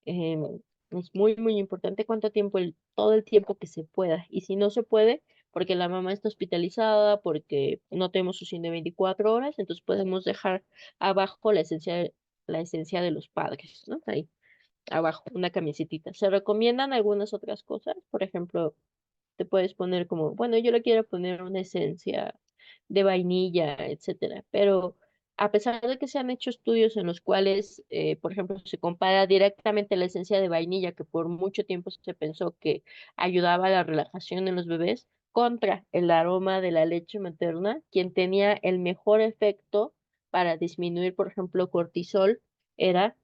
em, es muy, muy importante cuánto tiempo, todo el tiempo que se pueda. Y si no se puede, porque la mamá está hospitalizada, porque no tenemos su de 24 horas, entonces podemos dejar abajo la esencia de los padres, ¿no? Ahí, abajo, una camisetita. Se recomiendan algunas otras cosas, por ejemplo, te puedes poner como, bueno, yo le quiero poner una esencia de vainilla, etcétera. Pero a pesar de que se han hecho estudios en los cuales, por ejemplo, se compara directamente la esencia de vainilla, que por mucho tiempo se pensó que ayudaba a la relajación en los bebés, contra el aroma de la leche materna, quien tenía el mejor efecto para disminuir, por ejemplo, cortisol, era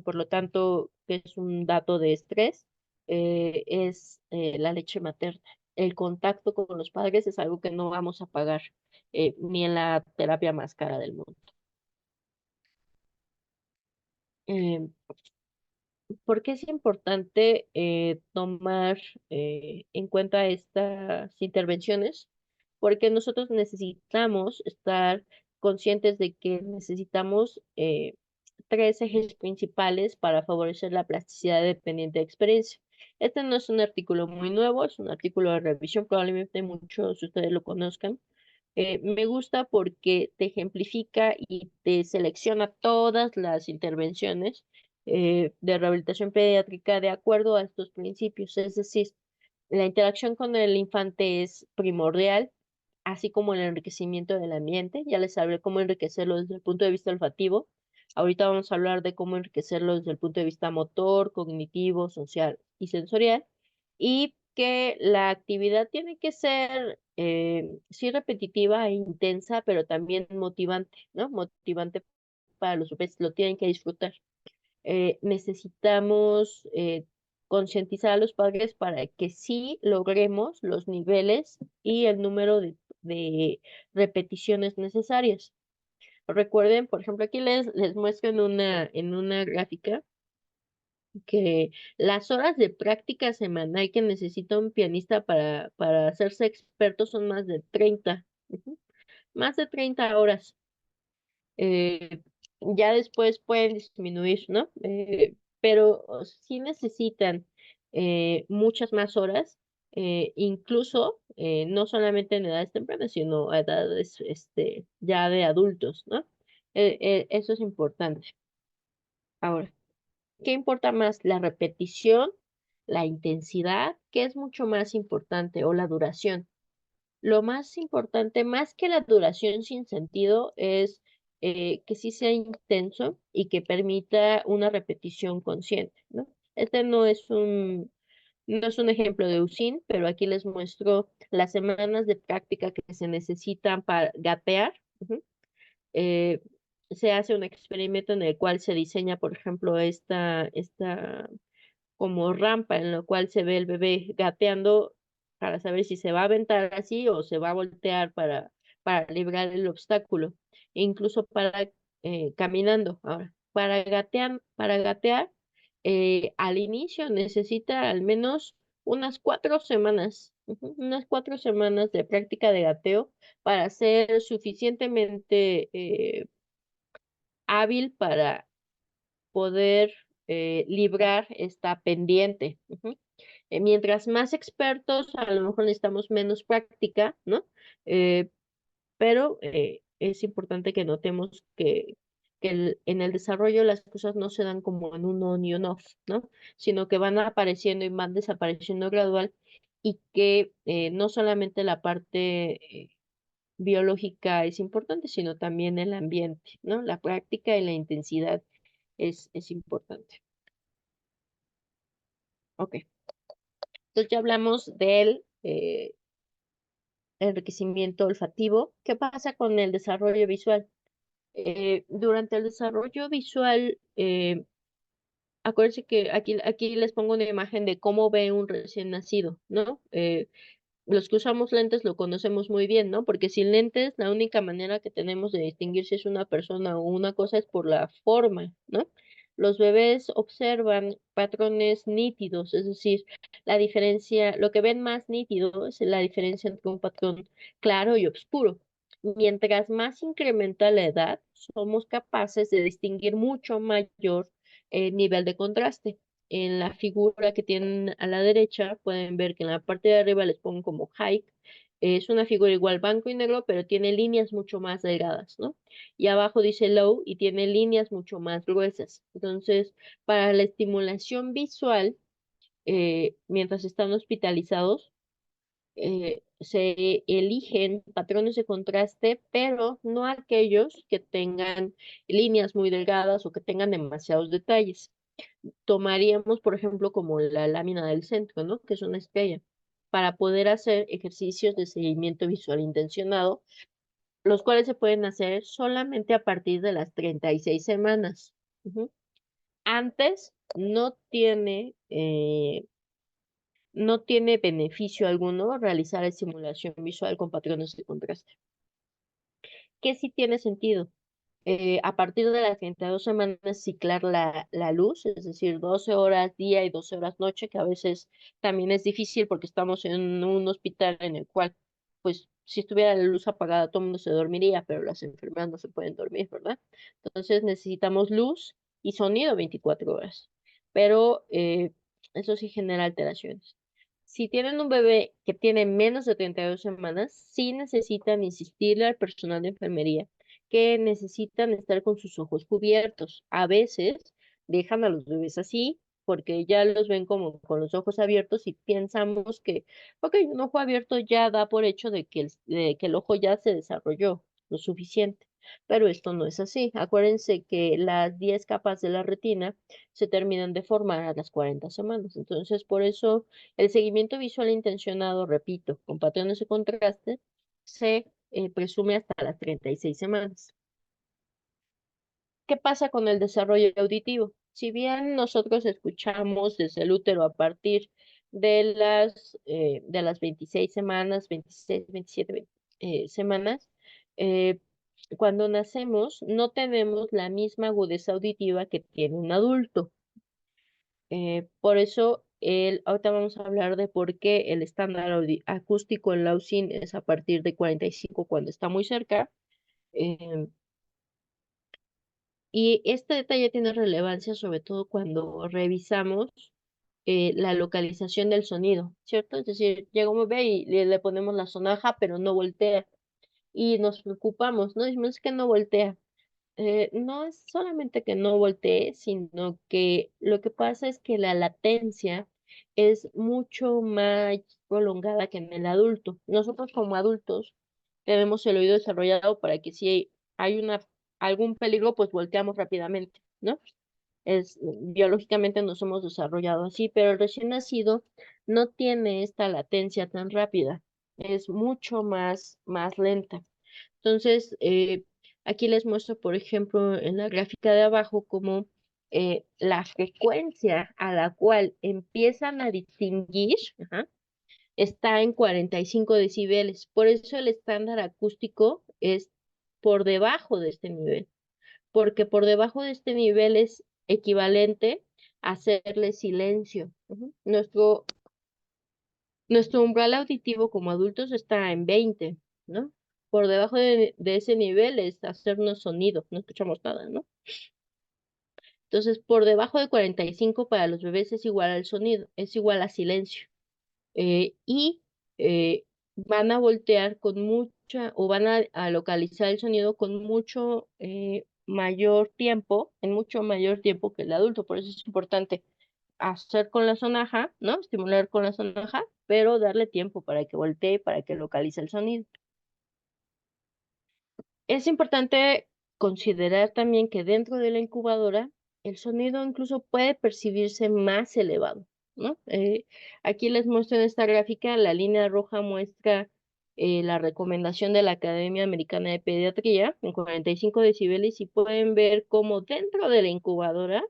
por lo tanto, que es un dato de estrés, es la leche materna. El contacto con los padres es algo que no vamos a pagar ni en la terapia más cara del mundo. Eh, ¿Por qué es importante tomar en cuenta estas intervenciones? Porque nosotros necesitamos estar conscientes de que necesitamos tres ejes principales para favorecer la plasticidad dependiente de experiencia. Este no es un artículo muy nuevo, es un artículo de revisión, probablemente muchos de ustedes lo conozcan. Me gusta porque te ejemplifica y te selecciona todas las intervenciones de rehabilitación pediátrica de acuerdo a estos principios. Es decir, la interacción con el infante es primordial, así como el enriquecimiento del ambiente. Ya les hablé cómo enriquecerlo desde el punto de vista olfativo. Ahorita vamos a hablar de cómo enriquecerlo desde el punto de vista motor, cognitivo, social y sensorial. Y que la actividad tiene que ser, sí, repetitiva e intensa, pero también motivante, ¿no? Motivante para los bebés, lo tienen que disfrutar. Necesitamos concientizar a los padres para que sí logremos los niveles y el número de repeticiones necesarias. Recuerden, por ejemplo, aquí les muestro en una gráfica que las horas de práctica semanal que necesita un pianista para hacerse experto son más de 30, ujú, más de 30 horas. eh, ya después pueden disminuir, ¿no? Pero sí necesitan muchas más horas, incluso no solamente en edades tempranas, sino a edades ya de adultos, ¿no? Eso es importante. Ahora, ¿qué importa más? ¿La repetición, la intensidad? ¿Qué es mucho más importante? ¿O la duración? Lo más importante, más que la duración sin sentido, es que sí sea intenso y que permita una repetición consciente, ¿no? Este no es un ejemplo de USIN, pero aquí les muestro las semanas de práctica que se necesitan para gatear. Ujú. Eh, Se hace un experimento en el cual se diseña, por ejemplo, esta como rampa en la cual se ve el bebé gateando para saber si se va a aventar así o se va a voltear para librar el obstáculo, e incluso para caminando. Ahora, para gatear al inicio necesita al menos unas 4 semanas, ujú, unas 4 semanas de práctica de gateo para ser suficientemente hábil para poder librar esta pendiente. Ujú. Mientras más expertos, a lo mejor necesitamos menos práctica, ¿no? Eh, pero es importante que notemos que en el desarrollo las cosas no se dan como en un on y un off, ¿no? Sino que van apareciendo y van desapareciendo gradual y que no solamente la parte biológica es importante, sino también el ambiente, ¿no? La práctica y la intensidad es importante. Ok, entonces ya hablamos del enriquecimiento olfativo. ¿Qué pasa con el desarrollo visual? Durante el desarrollo visual, acuérdense que aquí les pongo una imagen de cómo ve un recién nacido, ¿no? Los que usamos lentes lo conocemos muy bien, ¿no? Porque sin lentes, la única manera que tenemos de distinguir si es una persona o una cosa es por la forma, ¿no? Los bebés observan patrones nítidos, es decir, la diferencia, lo que ven más nítido es la diferencia entre un patrón claro y oscuro. Mientras más incrementa la edad, somos capaces de distinguir mucho mayor nivel de contraste. En la figura que tienen a la derecha, pueden ver que en la parte de arriba les pongo como height. Es una figura igual blanco y negro, pero tiene líneas mucho más delgadas, ¿no? Y abajo dice low y tiene líneas mucho más gruesas. Entonces, para la estimulación visual, mientras están hospitalizados, se eligen patrones de contraste, pero no aquellos que tengan líneas muy delgadas o que tengan demasiados detalles. Tomaríamos, por ejemplo, como la lámina del centro, ¿no? Que es una estrella, para poder hacer ejercicios de seguimiento visual intencionado, los cuales se pueden hacer solamente a partir de las 36 semanas. Ujú. Antes no tiene beneficio alguno realizar estimulación visual con patrones de contraste. ¿Qué sí tiene sentido? A partir de las 32 semanas ciclar la luz, es decir, 12 horas día y 12 horas noche, que a veces también es difícil porque estamos en un hospital en el cual, pues, si estuviera la luz apagada, todo el mundo se dormiría, pero las enfermeras no se pueden dormir, ¿verdad? Entonces necesitamos luz y sonido 24 horas, pero eso sí genera alteraciones. Si tienen un bebé que tiene menos de 32 semanas, sí necesitan insistirle al personal de enfermería que necesitan estar con sus ojos cubiertos. A veces dejan a los bebés así porque ya los ven como con los ojos abiertos y pensamos que, ok, un ojo abierto ya da por hecho de que el ojo ya se desarrolló lo suficiente. Pero esto no es así. Acuérdense que las 10 capas de la retina se terminan de formar a las 40 semanas. Entonces, por eso el seguimiento visual intencionado, repito, con patrones de contraste, se presume hasta las 36 semanas. ¿Qué pasa con el desarrollo auditivo? Si bien nosotros escuchamos desde el útero a partir de las 26 semanas, 26, 27 semanas, eh, cuando nacemos no tenemos la misma agudeza auditiva que tiene un adulto. Por eso, ahorita vamos a hablar de por qué el estándar acústico en la UCIN es a partir de 45 cuando está muy cerca. eh, y este detalle tiene relevancia sobre todo cuando revisamos la localización del sonido, ¿cierto? Es decir, llega un bebé y le ponemos la sonaja, pero no voltea. Y nos preocupamos, ¿no? Decimos "Es que no voltea". No es solamente que no voltee, sino que lo que pasa es que la latencia es mucho más prolongada que en el adulto. Nosotros como adultos tenemos el oído desarrollado para que si hay algún peligro, pues volteamos rápidamente, ¿no? Biológicamente nos hemos desarrollado así, pero el recién nacido no tiene esta latencia tan rápida, es mucho más lenta. Entonces, aquí les muestro, por ejemplo, en la gráfica de abajo, cómo la frecuencia a la cual empiezan a distinguir, ajá, está en 45 decibeles. Por eso el estándar acústico es por debajo de este nivel, porque por debajo de este nivel es equivalente a hacerle silencio. Ujú. Nuestro umbral auditivo como adultos está en 20, ¿no? Por debajo de ese nivel es hacernos sonido, no escuchamos nada, ¿no? Entonces, por debajo de 45 para los bebés es igual al sonido, es igual a silencio. Y van a voltear con mucha, o van a localizar el sonido con mucho mayor tiempo, en mucho mayor tiempo que el adulto. Por eso es importante hacer con la sonaja, ¿no? Estimular con la sonaja, pero darle tiempo para que voltee, para que localice el sonido. Es importante considerar también que dentro de la incubadora el sonido incluso puede percibirse más elevado, ¿no? Aquí les muestro en esta gráfica, la línea roja muestra la recomendación de la Academia Americana de Pediatría en 45 decibeles y pueden ver cómo dentro de la incubadora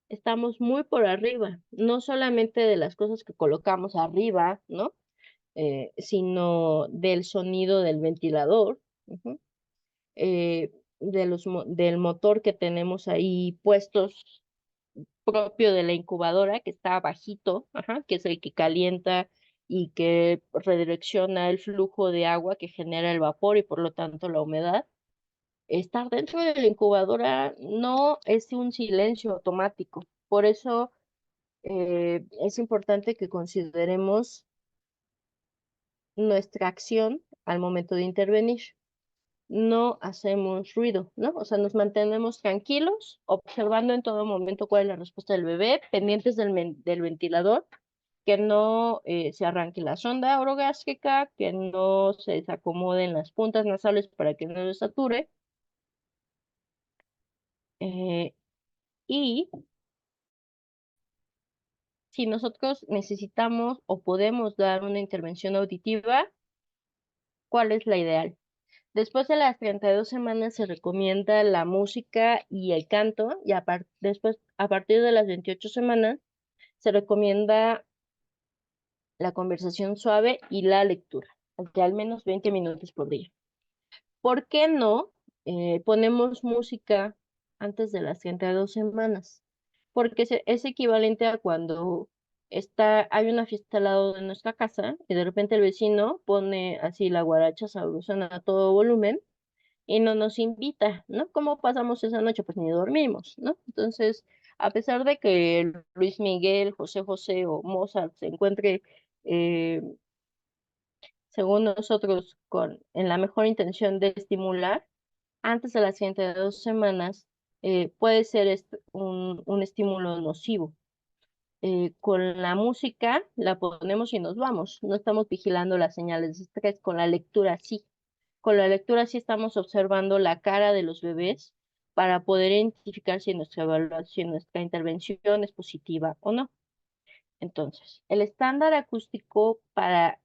estamos muy por arriba, no solamente de las cosas que colocamos arriba, ¿no? Sino del sonido del ventilador. Ujú. Del motor que tenemos ahí puestos propio de la incubadora, que está bajito, ajá, que es el que calienta y que redirecciona el flujo de agua que genera el vapor y por lo tanto la humedad. Estar dentro de la incubadora no es un silencio automático. Por eso es importante que consideremos nuestra acción al momento de intervenir. no hacemos ruido, ¿no? O sea, nos mantenemos tranquilos, observando en todo momento cuál es la respuesta del bebé, pendientes del ventilador, que no se arranque la sonda orogástrica, que no se desacomoden las puntas nasales para que no se sature. Y si nosotros necesitamos o podemos dar una intervención auditiva, ¿cuál es la ideal? Después de las 32 semanas se recomienda la música y el canto, y después, a partir de las 28 semanas, se recomienda la conversación suave y la lectura, de al menos 20 minutos por día. ¿Por qué no ponemos música antes de las 32 semanas? Porque es equivalente a cuando hay una fiesta al lado de nuestra casa y de repente el vecino pone así la guaracha sabrosona a todo volumen y no nos invita, ¿no? ¿Cómo pasamos esa noche? Pues ni dormimos, ¿no? Entonces, a pesar de que Luis Miguel, José José o Mozart se encuentre, eh, según nosotros, en la mejor intención de estimular, antes de las 32 semanas, puede ser un estímulo nocivo. Con la música la ponemos y nos vamos, no estamos vigilando las señales de estrés, con la lectura sí. Con la lectura sí estamos observando la cara de los bebés para poder identificar si nuestra evaluación, nuestra intervención es positiva o no. Entonces, el estándar acústico para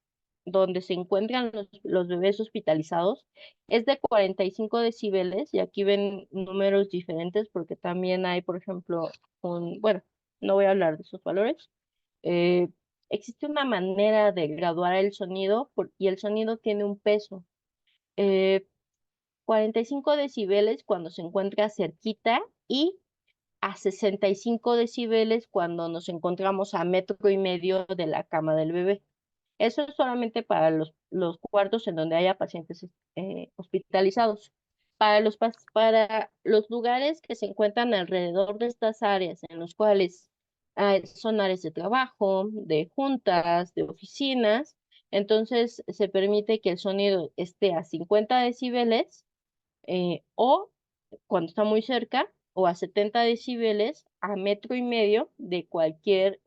donde se encuentran los bebés hospitalizados es de 45 decibeles y aquí ven números diferentes porque también hay, por ejemplo, bueno, no voy a hablar de esos valores. Eh, Existe una manera de graduar el sonido y el sonido tiene un peso. Eh, 45 decibeles cuando se encuentra cerquita y a 65 decibeles cuando nos encontramos a 1,5 metros de la cama del bebé. Eso es solamente para los cuartos en donde haya pacientes hospitalizados. Para los lugares que se encuentran alrededor de estas áreas, en los cuales son áreas de trabajo, de juntas, de oficinas, entonces se permite que el sonido esté a 50 decibeles o cuando está muy cerca, o a 70 decibeles, a 1,5 metros de cualquier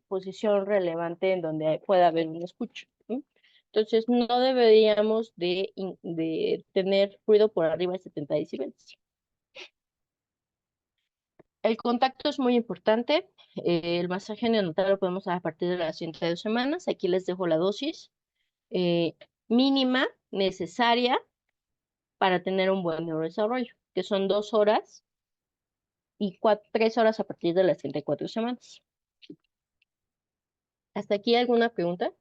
posición relevante en donde pueda haber un escucho. ¿Sí? Entonces, no deberíamos de tener ruido por arriba de 70 decibeles. El contacto es muy importante. El masaje neonatal lo podemos dar a partir de las 102 semanas. Aquí les dejo la dosis eh, mínima necesaria para tener un buen neurodesarrollo, que son 2 horas y 3 horas a partir de las 34 semanas. ¿Hasta aquí alguna pregunta?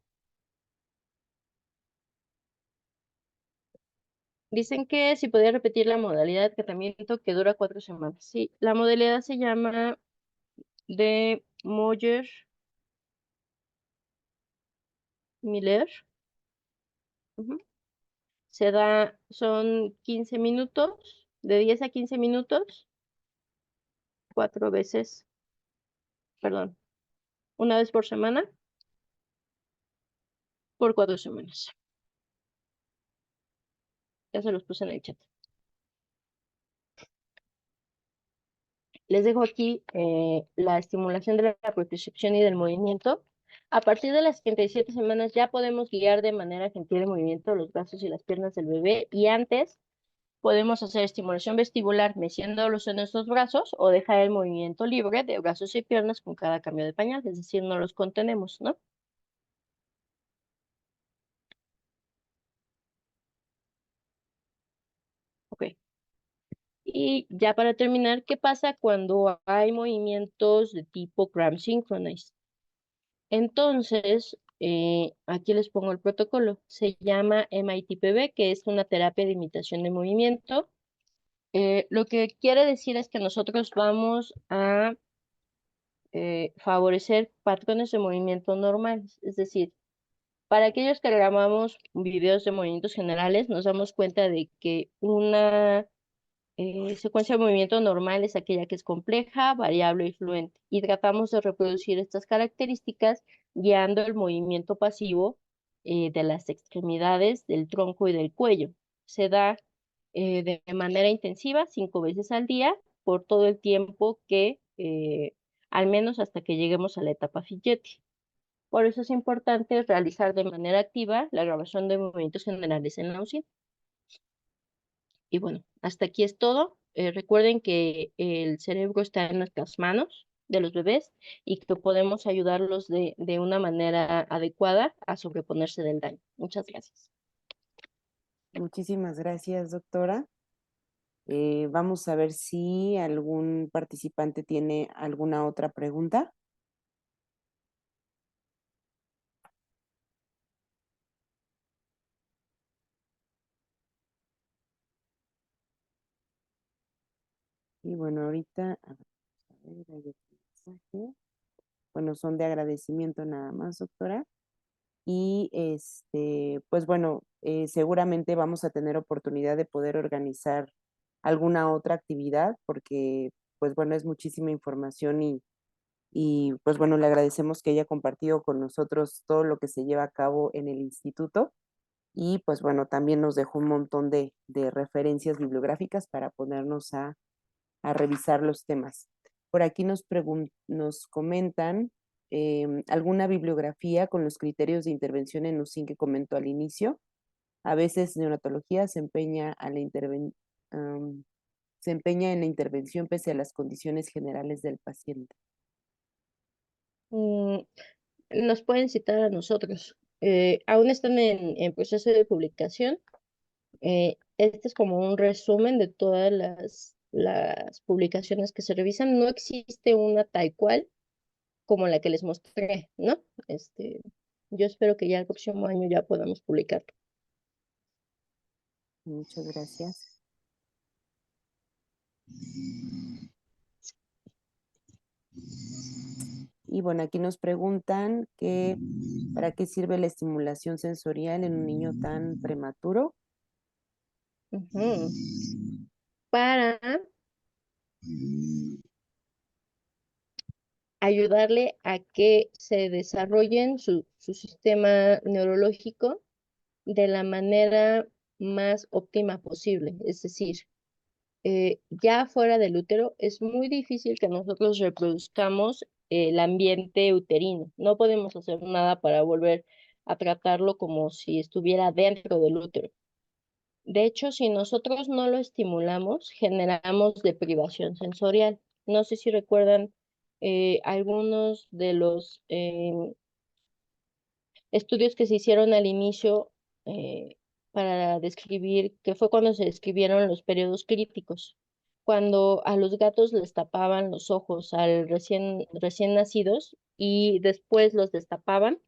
Dicen que si podía repetir la modalidad de tratamiento que dura 4 semanas. Sí, la modalidad se llama de Moyer-Miller. Son 15 minutos, de 10 a 15 minutos, 4 veces, perdón, una vez por semana, por 4 semanas. Ya se los puse en el chat. Les dejo aquí la estimulación de la propriocepción y del movimiento. A partir de las 77 semanas ya podemos guiar de manera gentil el movimiento de los brazos y las piernas del bebé y antes podemos hacer estimulación vestibular meciéndolos en nuestros brazos o dejar el movimiento libre de brazos y piernas con cada cambio de pañal, es decir, no los contenemos, ¿no? Ok. Y ya para terminar, ¿qué pasa cuando hay movimientos de tipo Gram Synchronize? Entonces, aquí les pongo el protocolo. Se llama MITPB, que es una terapia de imitación de movimiento. Lo que quiere decir es que nosotros vamos a favorecer patrones de movimiento normales. Es decir, para aquellos que grabamos videos de movimientos generales, nos damos cuenta de que una secuencia de movimiento normal es aquella que es compleja, variable y fluente. Y tratamos de reproducir estas características guiando el movimiento pasivo de las extremidades, del tronco y del cuello. Se da de manera intensiva 5 veces al día por todo el tiempo que, al menos hasta que lleguemos a la etapa Fidgety. Por eso es importante realizar de manera activa la grabación de movimientos generales en la UCI. Y bueno, hasta aquí es todo. Recuerden que el cerebro está en nuestras manos de los bebés y que podemos ayudarlos de una manera adecuada a sobreponerse del daño. Muchas gracias. Muchísimas gracias, doctora. Vamos a ver si algún participante tiene alguna otra pregunta. Y bueno, ahorita, a ver, hay otro mensaje. Bueno, son de agradecimiento nada más, doctora. Y pues bueno, seguramente vamos a tener oportunidad de poder organizar alguna otra actividad porque pues bueno, es muchísima información y pues bueno, le agradecemos que haya compartido con nosotros todo lo que se lleva a cabo en el instituto y pues bueno, también nos dejó un montón de referencias bibliográficas para ponernos a revisar los temas. Por aquí nos comentan alguna bibliografía con los criterios de intervención en UCIN que comentó al inicio. A veces neonatología se empeña en la intervención pese a las condiciones generales del paciente. Mm, nos pueden citar a nosotros. Aún están en proceso de publicación. Este es como un resumen de todas las publicaciones que se revisan. No existe una tal cual como la que les mostré, ¿no? Yo espero que ya el próximo año ya podamos publicarlo. Muchas gracias. Y bueno, aquí nos preguntan que ¿para qué sirve la estimulación sensorial en un niño tan prematuro? Ujú. Para ayudarle a que se desarrollen su sistema neurológico de la manera más óptima posible. Es decir, ya fuera del útero es muy difícil que nosotros reproduzcamos el ambiente uterino. No podemos hacer nada para volver a tratarlo como si estuviera dentro del útero. De hecho, si nosotros no lo estimulamos, generamos deprivación sensorial. No sé si recuerdan algunos de los estudios que se hicieron al inicio para describir, que fue cuando se describieron los periodos críticos, cuando a los gatos les tapaban los ojos al recién nacidos y después los destapaban,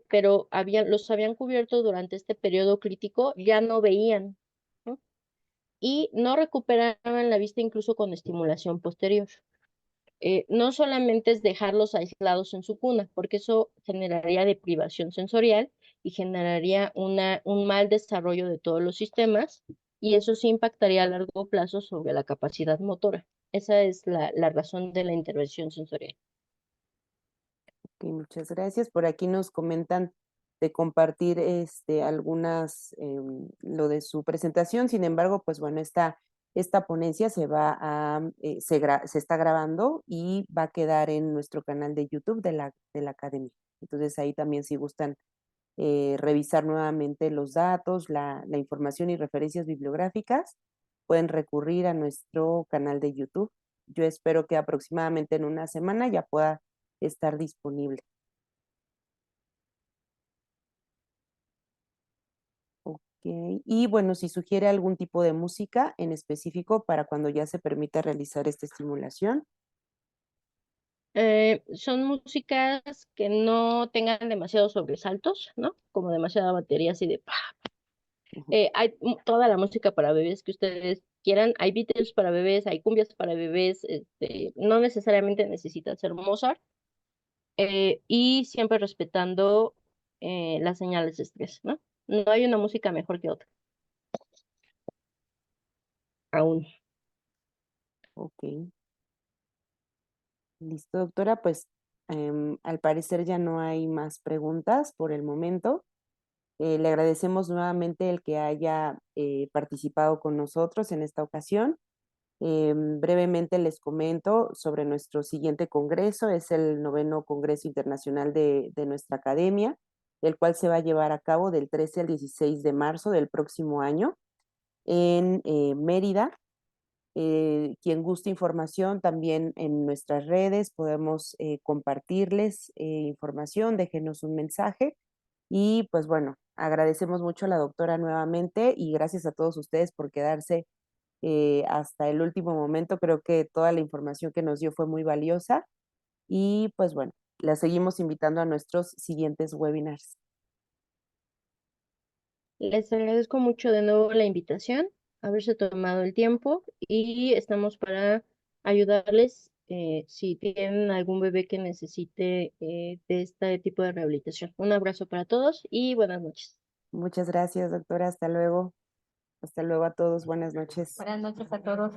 pero los habían cubierto durante este periodo crítico, ya no veían, ¿no? Y no recuperaban la vista incluso con estimulación posterior. No solamente es dejarlos aislados en su cuna, porque eso generaría deprivación sensorial y generaría un mal desarrollo de todos los sistemas, y eso sí impactaría a largo plazo sobre la capacidad motora. Esa es la razón de la intervención sensorial. Ok, muchas gracias. Por aquí nos comentan de compartir algunas, lo de su presentación. Sin embargo, pues bueno, esta ponencia se está grabando y va a quedar en nuestro canal de YouTube de la Academia. Entonces ahí también si gustan revisar nuevamente los datos, la información y referencias bibliográficas, pueden recurrir a nuestro canal de YouTube. Yo espero que aproximadamente en una semana ya pueda estar disponible. Ok, y bueno, si sugiere algún tipo de música en específico para cuando ya se permita realizar esta estimulación. Son músicas que no tengan demasiados sobresaltos, ¿no? Como demasiada batería así de... ¡pa! Ujú. Hay toda la música para bebés que ustedes quieran. Hay Beatles para bebés, hay cumbias para bebés. No necesariamente necesita ser Mozart. Y siempre respetando las señales de estrés, ¿no? No hay una música mejor que otra, aún. Ok, listo, doctora. Pues al parecer ya no hay más preguntas por el momento. Le agradecemos nuevamente el que haya participado con nosotros en esta ocasión. Brevemente les comento sobre nuestro siguiente congreso, es el 9º Congreso Internacional de nuestra academia, el cual se va a llevar a cabo del 13 al 16 de marzo del próximo año en Mérida. Quien guste información también en nuestras redes podemos compartirles información, déjenos un mensaje y pues bueno, agradecemos mucho a la doctora nuevamente y gracias a todos ustedes por quedarse hasta el último momento. Creo que toda la información que nos dio fue muy valiosa y pues bueno, la seguimos invitando a nuestros siguientes webinars. Les agradezco mucho de nuevo la invitación, haberse tomado el tiempo y estamos para ayudarles si tienen algún bebé que necesite de este tipo de rehabilitación. Un abrazo para todos y buenas noches. Muchas gracias, doctora. Hasta luego. Hasta luego a todos. Buenas noches. Buenas noches a todos.